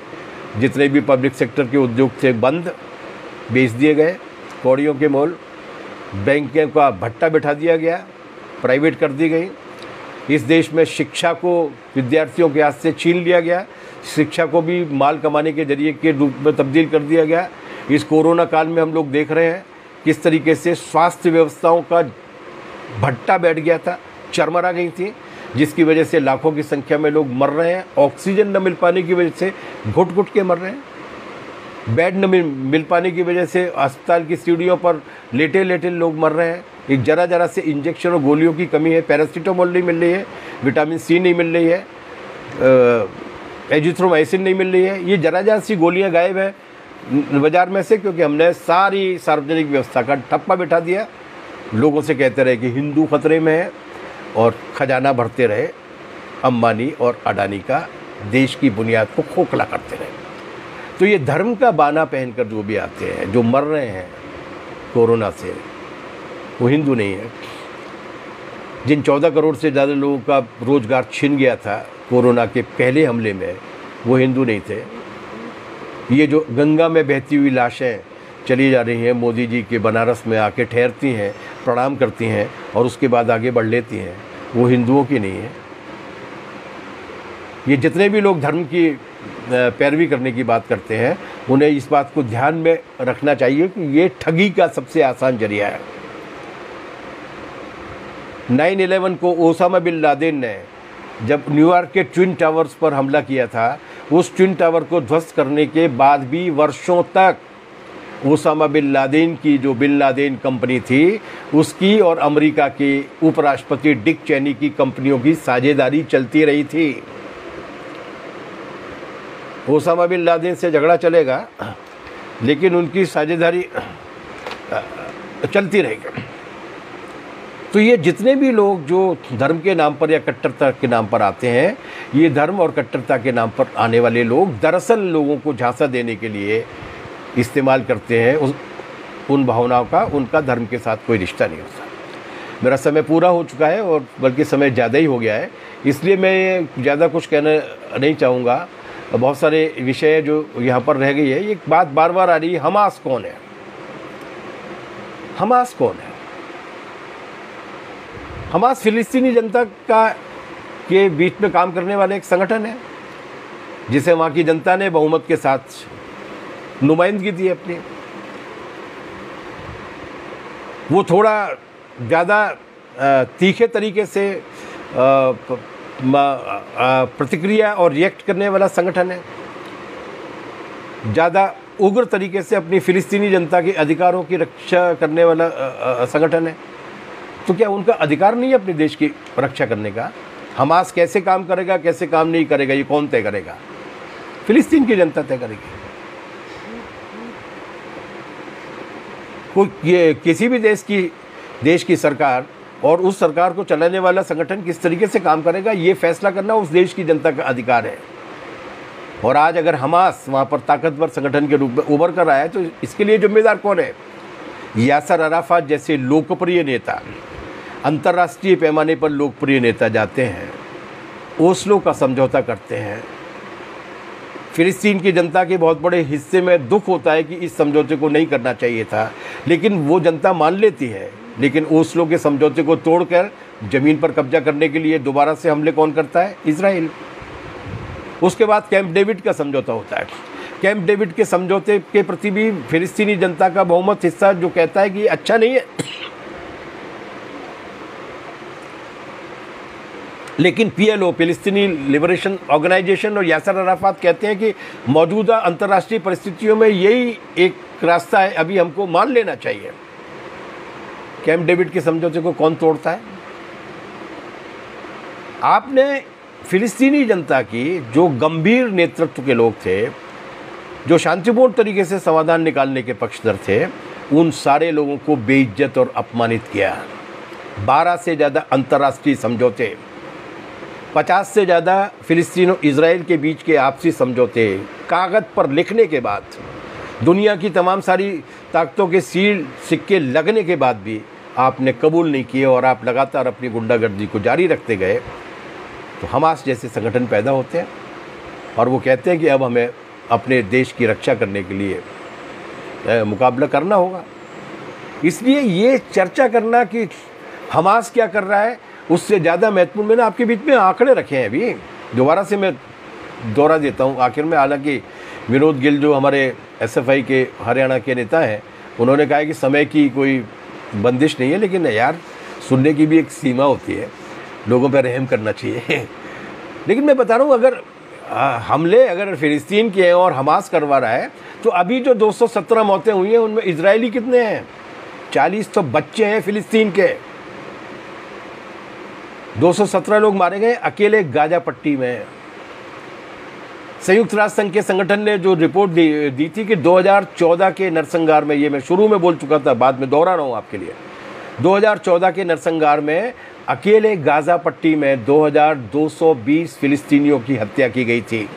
S1: जितने भी पब्लिक सेक्टर के उद्योग थे बंद, बेच दिए गए कौड़ियों के मोल, बैंकों का भट्टा बिठा दिया गया, प्राइवेट कर दी गई। इस देश में शिक्षा को विद्यार्थियों के हाथ से छीन लिया गया। शिक्षा को भी माल कमाने के जरिए के रूप में तब्दील कर दिया गया। इस कोरोना काल में हम लोग देख रहे हैं किस तरीके से स्वास्थ्य व्यवस्थाओं का भट्टा बैठ गया था, चरमरा गई थी, जिसकी वजह से लाखों की संख्या में लोग मर रहे हैं। ऑक्सीजन न मिल पाने की वजह से घुट घुट के मर रहे हैं। बेड न मिल पाने की वजह से अस्पताल की सीढ़ियों पर लेटे लेटे लोग मर रहे हैं। एक जरा जरा से इंजेक्शन और गोलियों की कमी है, पैरासीटामोल नहीं मिल रही है, विटामिन सी नहीं मिल रही है, एजिथ्रोमाइसिन नहीं मिल रही है। ये जरा जरा सी गोलियां गायब है बाज़ार में से, क्योंकि हमने सारी सार्वजनिक व्यवस्था का ठप्पा बिठा दिया। लोगों से कहते रहे कि हिंदू खतरे में है और खजाना भरते रहे अंबानी और अडानी का, देश की बुनियाद को खोखला करते रहे। तो ये धर्म का बाना पहनकर जो भी आते हैं, जो मर रहे हैं कोरोना से, वो हिंदू नहीं है। जिन 14 करोड़ से ज़्यादा लोगों का रोज़गार छिन गया था कोरोना के पहले हमले में, वो हिंदू नहीं थे। ये जो गंगा में बहती हुई लाशें चली जा रही हैं, मोदी जी के बनारस में आके ठहरती हैं, प्रणाम करती हैं और उसके बाद आगे बढ़ लेती हैं, वो हिंदुओं की नहीं है। ये जितने भी लोग धर्म की पैरवी करने की बात करते हैं, उन्हें इस बात को ध्यान में रखना चाहिए कि ये ठगी का सबसे आसान जरिया है। 9/11 को ओसामा बिन लादेन ने जब न्यूयॉर्क के ट्विन टावर्स पर हमला किया था, उस ट्विन टावर को ध्वस्त करने के बाद भी वर्षों तक ओसामा बिन लादेन की जो बिन लादेन कंपनी थी, उसकी और अमेरिका के उपराष्ट्रपति डिक चेनी की कंपनियों की साझेदारी चलती रही थी। ओसामा बिन लादेन से झगड़ा चलेगा, लेकिन उनकी साझेदारी चलती रहेगी। तो ये जितने भी लोग जो धर्म के नाम पर या कट्टरता के नाम पर आते हैं, ये धर्म और कट्टरता के नाम पर आने वाले लोग दरअसल लोगों को झांसा देने के लिए इस्तेमाल करते हैं उन भावनाओं का। उनका धर्म के साथ कोई रिश्ता नहीं होता। मेरा समय पूरा हो चुका है और बल्कि समय ज़्यादा ही हो गया है, इसलिए मैं ज़्यादा कुछ कहना नहीं चाहूँगा। बहुत सारे विषय जो यहाँ पर रह गई है। एक बात बार बार आ रही है, हमास कौन है? हमास कौन है? हमास फिलिस्तीनी जनता के बीच में काम करने वाला एक संगठन है, जिसे वहाँ की जनता ने बहुमत के साथ नुमाइंदगी दी अपनी। वो थोड़ा ज़्यादा तीखे तरीके से प्रतिक्रिया और रिएक्ट करने वाला संगठन है, ज़्यादा उग्र तरीके से अपनी फिलिस्तीनी जनता के अधिकारों की रक्षा करने वाला संगठन है। तो क्या उनका अधिकार नहीं है अपने देश की रक्षा करने का? हमास कैसे काम करेगा, कैसे काम नहीं करेगा, ये कौन तय करेगा? फिलिस्तीन की जनता तय करेगी। ये किसी भी देश की सरकार और उस सरकार को चलाने वाला संगठन किस तरीके से काम करेगा, ये फैसला करना उस देश की जनता का अधिकार है। और आज अगर हमास वहाँ पर ताकतवर संगठन के रूप में उभर कर आया है, तो इसके लिए जिम्मेदार कौन है? यासर अराफात जैसे लोकप्रिय नेता, अंतर्राष्ट्रीय पैमाने पर लोकप्रिय नेता जाते हैं, ओस्लो का समझौता करते हैं। फिलिस्तीन की जनता के बहुत बड़े हिस्से में दुख होता है कि इस समझौते को नहीं करना चाहिए था, लेकिन वो जनता मान लेती है। लेकिन ओस्लो के समझौते को तोड़कर ज़मीन पर कब्जा करने के लिए दोबारा से हमले कौन करता है? इजराइल। उसके बाद कैंप डेविड का समझौता होता है। कैंप डेविड के समझौते के प्रति भी फिलिस्तीनी जनता का बहुमत हिस्सा जो कहता है कि अच्छा नहीं है, लेकिन पीएलओ, फिलिस्तीनी लिबरेशन ऑर्गेनाइजेशन और यासर अराफात कहते हैं कि मौजूदा अंतर्राष्ट्रीय परिस्थितियों में यही एक रास्ता है, अभी हमको मान लेना चाहिए। कैंप डेविड के समझौते को कौन तोड़ता है? आपने फिलिस्तीनी जनता की जो गंभीर नेतृत्व के लोग थे, जो शांतिपूर्ण तरीके से समाधान निकालने के पक्षधर थे, उन सारे लोगों को बेइज्जत और अपमानित किया। 12 से ज़्यादा अंतर्राष्ट्रीय समझौते, 50 से ज़्यादा फिलिस्तीन और इजराइल के बीच के आपसी समझौते कागज़ पर लिखने के बाद, दुनिया की तमाम सारी ताकतों के सील सिक्के लगने के बाद भी आपने कबूल नहीं किए और आप लगातार अपनी गुंडागर्दी को जारी रखते गए। तो हमास जैसे संगठन पैदा होते हैं और वो कहते हैं कि अब हमें अपने देश की रक्षा करने के लिए मुकाबला करना होगा। इसलिए ये चर्चा करना कि हमास क्या कर रहा है, उससे ज़्यादा महत्वपूर्ण, मैंने आपके बीच में आंकड़े रखे हैं। अभी दोबारा से मैं दोहरा देता हूँ आखिर में। हालांकि विनोद गिल जो हमारे एसएफआई के हरियाणा के नेता हैं, उन्होंने कहा है कि समय की कोई बंदिश नहीं है, लेकिन यार सुनने की भी एक सीमा होती है, लोगों पर रहम करना चाहिए। लेकिन मैं बता रहा हूँ, अगर हमले अगर फ़िलिस्तीन के हैं और हमास करवा रहा है, तो अभी जो 217 मौतें हुई हैं उनमें इजरायली कितने हैं? 40 तो बच्चे हैं फ़िलिस्तीन के। 217 लोग मारे गए अकेले गाजा पट्टी में। संयुक्त राष्ट्र संघ के संगठन ने जो रिपोर्ट दी थी कि 2014 के नरसंहार में, ये मैं शुरू में बोल चुका था, बाद में दोहरा रहा हूँ आपके लिए, 2014 के नरसंहार में अकेले गाजा पट्टी में 2220 फिलिस्तीनियों की हत्या की गई थी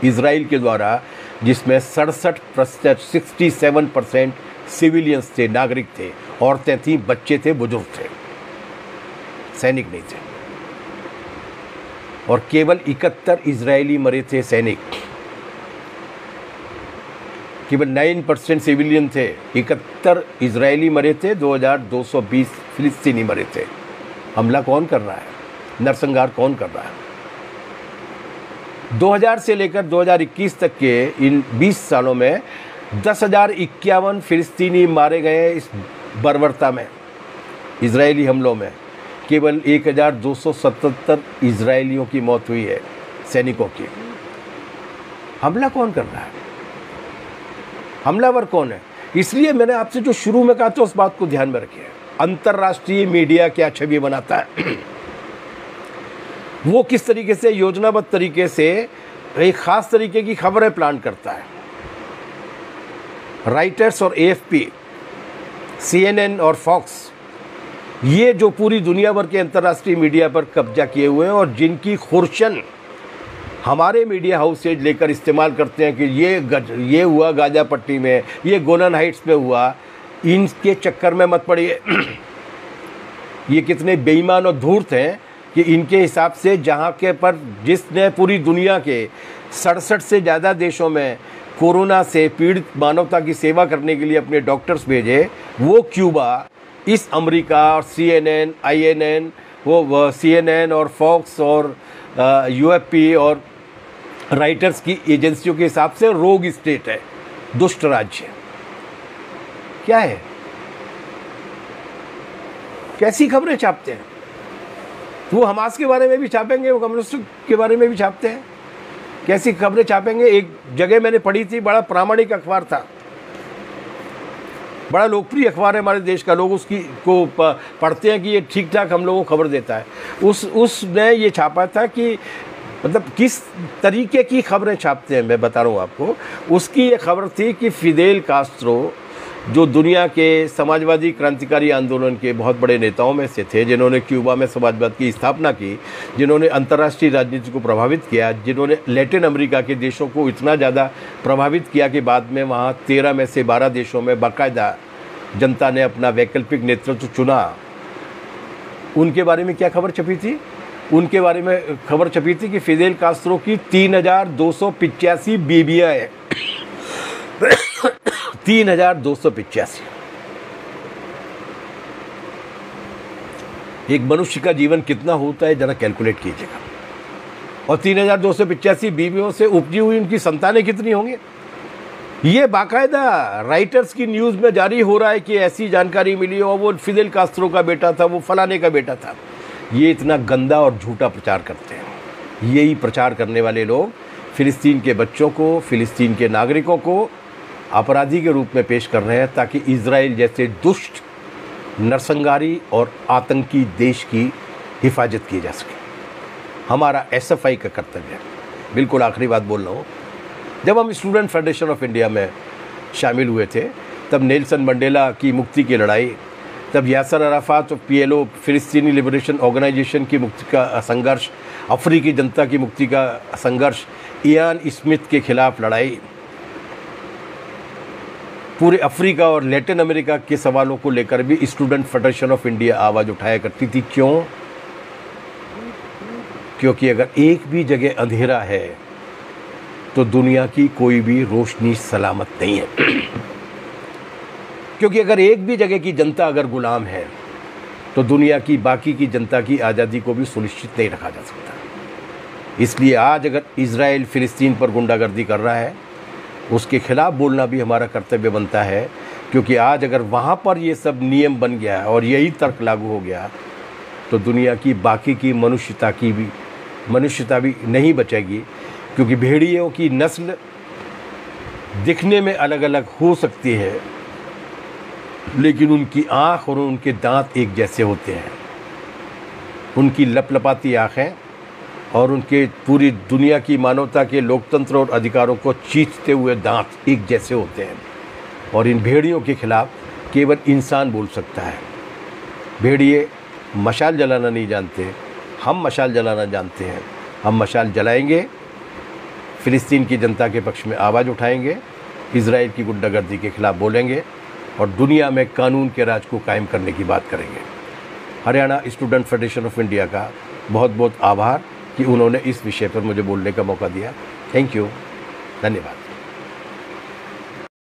S1: इजराइल के द्वारा, जिसमें 67% सिविलियंस थे, नागरिक थे, औरतें थीं, बच्चे थे, बुजुर्ग थे, सैनिक नहीं थे। और केवल 71 इजरायली मरे थे सैनिक, केवल 9% सिविलियन थे, 71 इजरायली मरे थे, 2220 फिलिस्तीनी मरे थे। हमला कौन कर रहा है? नरसंहार कौन कर रहा है? 2000 से लेकर 2021 तक के इन 20 सालों में 10,051 फिलिस्तीनी मारे गए इस बर्बरता में, इजरायली हमलों में। केवल 1277 इजरायलियों की मौत हुई है, सैनिकों की। हमला कौन कर रहा है? हमलावर कौन है? इसलिए मैंने आपसे जो शुरू में कहा था उस बात को ध्यान में रखिए। अंतर्राष्ट्रीय मीडिया क्या छवि बनाता है, वो किस तरीके से योजनाबद्ध तरीके से एक खास तरीके की खबरें प्लान करता है। राइटर्स और एएफपी, CNN और फॉक्स, ये जो पूरी दुनिया भर के अंतर्राष्ट्रीय मीडिया पर कब्जा किए हुए हैं और जिनकी खुर्शन हमारे मीडिया हाउस से लेकर इस्तेमाल करते हैं कि ये हुआ गाजा पट्टी में, ये गोलन हाइट्स पे हुआ, इनके चक्कर में मत पड़िए। ये कितने बेईमान और धूर्त हैं कि इनके हिसाब से जहाँ के पर जिसने पूरी दुनिया के 67 से ज़्यादा देशों में कोरोना से पीड़ित मानवता की सेवा करने के लिए अपने डॉक्टर्स भेजे, वो क्यूबा इस अमेरिका और CNN, INN, वो CNN और फॉक्स और UFP और राइटर्स की एजेंसियों के हिसाब से रोग स्टेट है, दुष्ट राज्य। क्या है? कैसी खबरें छापते हैं? वो हमास के बारे में भी छापेंगे, वो कम्युनिस्ट के बारे में भी छापते हैं। कैसी खबरें छापेंगे? एक जगह मैंने पढ़ी थी, बड़ा प्रामाणिक अखबार था, बड़ा लोकप्रिय अखबार है हमारे देश का, लोग उसकी को पढ़ते हैं कि ये ठीक ठाक हम लोगों को खबर देता है। उसने ये छापा था कि मतलब किस तरीके की खबरें छापते हैं, मैं बता रहा हूँ आपको। उसकी ये खबर थी कि फिदेल कास्ट्रो, जो दुनिया के समाजवादी क्रांतिकारी आंदोलन के बहुत बड़े नेताओं में से थे, जिन्होंने क्यूबा में समाजवाद की स्थापना की, जिन्होंने अंतर्राष्ट्रीय राजनीति को प्रभावित किया, जिन्होंने लैटिन अमेरिका के देशों को इतना ज़्यादा प्रभावित किया कि बाद में वहाँ 13 में से 12 देशों में बाकायदा जनता ने अपना वैकल्पिक नेतृत्व चुना। उनके बारे में क्या खबर छपी थी? उनके बारे में खबर छपी थी कि फिदेल कास्ट्रो की 3,285 बीबियाँ हैं। 3,285। एक मनुष्य का जीवन कितना होता है जरा कैलकुलेट कीजिएगा। और 3,285 बीवियों से उपजी हुई उनकी संतानें कितनी होंगी? ये बाकायदा राइटर्स की न्यूज़ में जारी हो रहा है कि ऐसी जानकारी मिली और वो फिदेल कास्ट्रो का बेटा था, वो फलाने का बेटा था। ये इतना गंदा और झूठा प्रचार करते हैं। यही प्रचार करने वाले लोग फ़िलिस्तीन के बच्चों को, फ़िलिस्तीन के नागरिकों को अपराधी के रूप में पेश कर रहे हैं, ताकि इजराइल जैसे दुष्ट, नरसंहारी और आतंकी देश की हिफाजत की जा सके। हमारा एसएफआई का कर्तव्य है। बिल्कुल आखिरी बात बोल रहा हूँ, जब हम स्टूडेंट फेडरेशन ऑफ इंडिया में शामिल हुए थे, तब नेल्सन मंडेला की मुक्ति की लड़ाई, तब यासर अराफात और PLO फिलिस्तीनी लिबरेशन ऑर्गेनाइजेशन की मुक्ति का संघर्ष, अफ्रीकी जनता की मुक्ति का संघर्ष, इयान स्मिथ के खिलाफ लड़ाई, पूरे अफ्रीका और लैटिन अमेरिका के सवालों को लेकर भी स्टूडेंट फेडरेशन ऑफ इंडिया आवाज़ उठाया करती थी। क्यों? क्योंकि अगर एक भी जगह अंधेरा है तो दुनिया की कोई भी रोशनी सलामत नहीं है। क्योंकि अगर एक भी जगह की जनता अगर गुलाम है तो दुनिया की बाकी की जनता की आज़ादी को भी सुनिश्चित नहीं रखा जा सकता। इसलिए आज अगर इजराइल फ़िलिस्तीन पर गुंडागर्दी कर रहा है, उसके खिलाफ़ बोलना भी हमारा कर्तव्य बनता है, क्योंकि आज अगर वहाँ पर ये सब नियम बन गया और यही तर्क लागू हो गया तो दुनिया की बाकी की मनुष्यता भी नहीं बचेगी। क्योंकि भेड़ियों की नस्ल दिखने में अलग अलग हो सकती है, लेकिन उनकी आँख और उनके दांत एक जैसे होते हैं। उनकी लपलपाती आँखें और उनके पूरी दुनिया की मानवता के लोकतंत्र और अधिकारों को चींचते हुए दांत एक जैसे होते हैं। और इन भेड़ियों के खिलाफ़ केवल इंसान बोल सकता है। भेड़िए मशाल जलाना नहीं जानते, हम मशाल जलाना जानते हैं। हम मशाल जलाएंगे, फ़िलिस्तीन की जनता के पक्ष में आवाज़ उठाएंगे, इजराइल की गुंडागर्दी के खिलाफ़ बोलेंगे और दुनिया में कानून के राज को कायम करने की बात करेंगे। Haryana student federation of India का बहुत बहुत आभार कि उन्होंने इस विषय पर मुझे बोलने का मौका दिया। थैंक यू, धन्यवाद।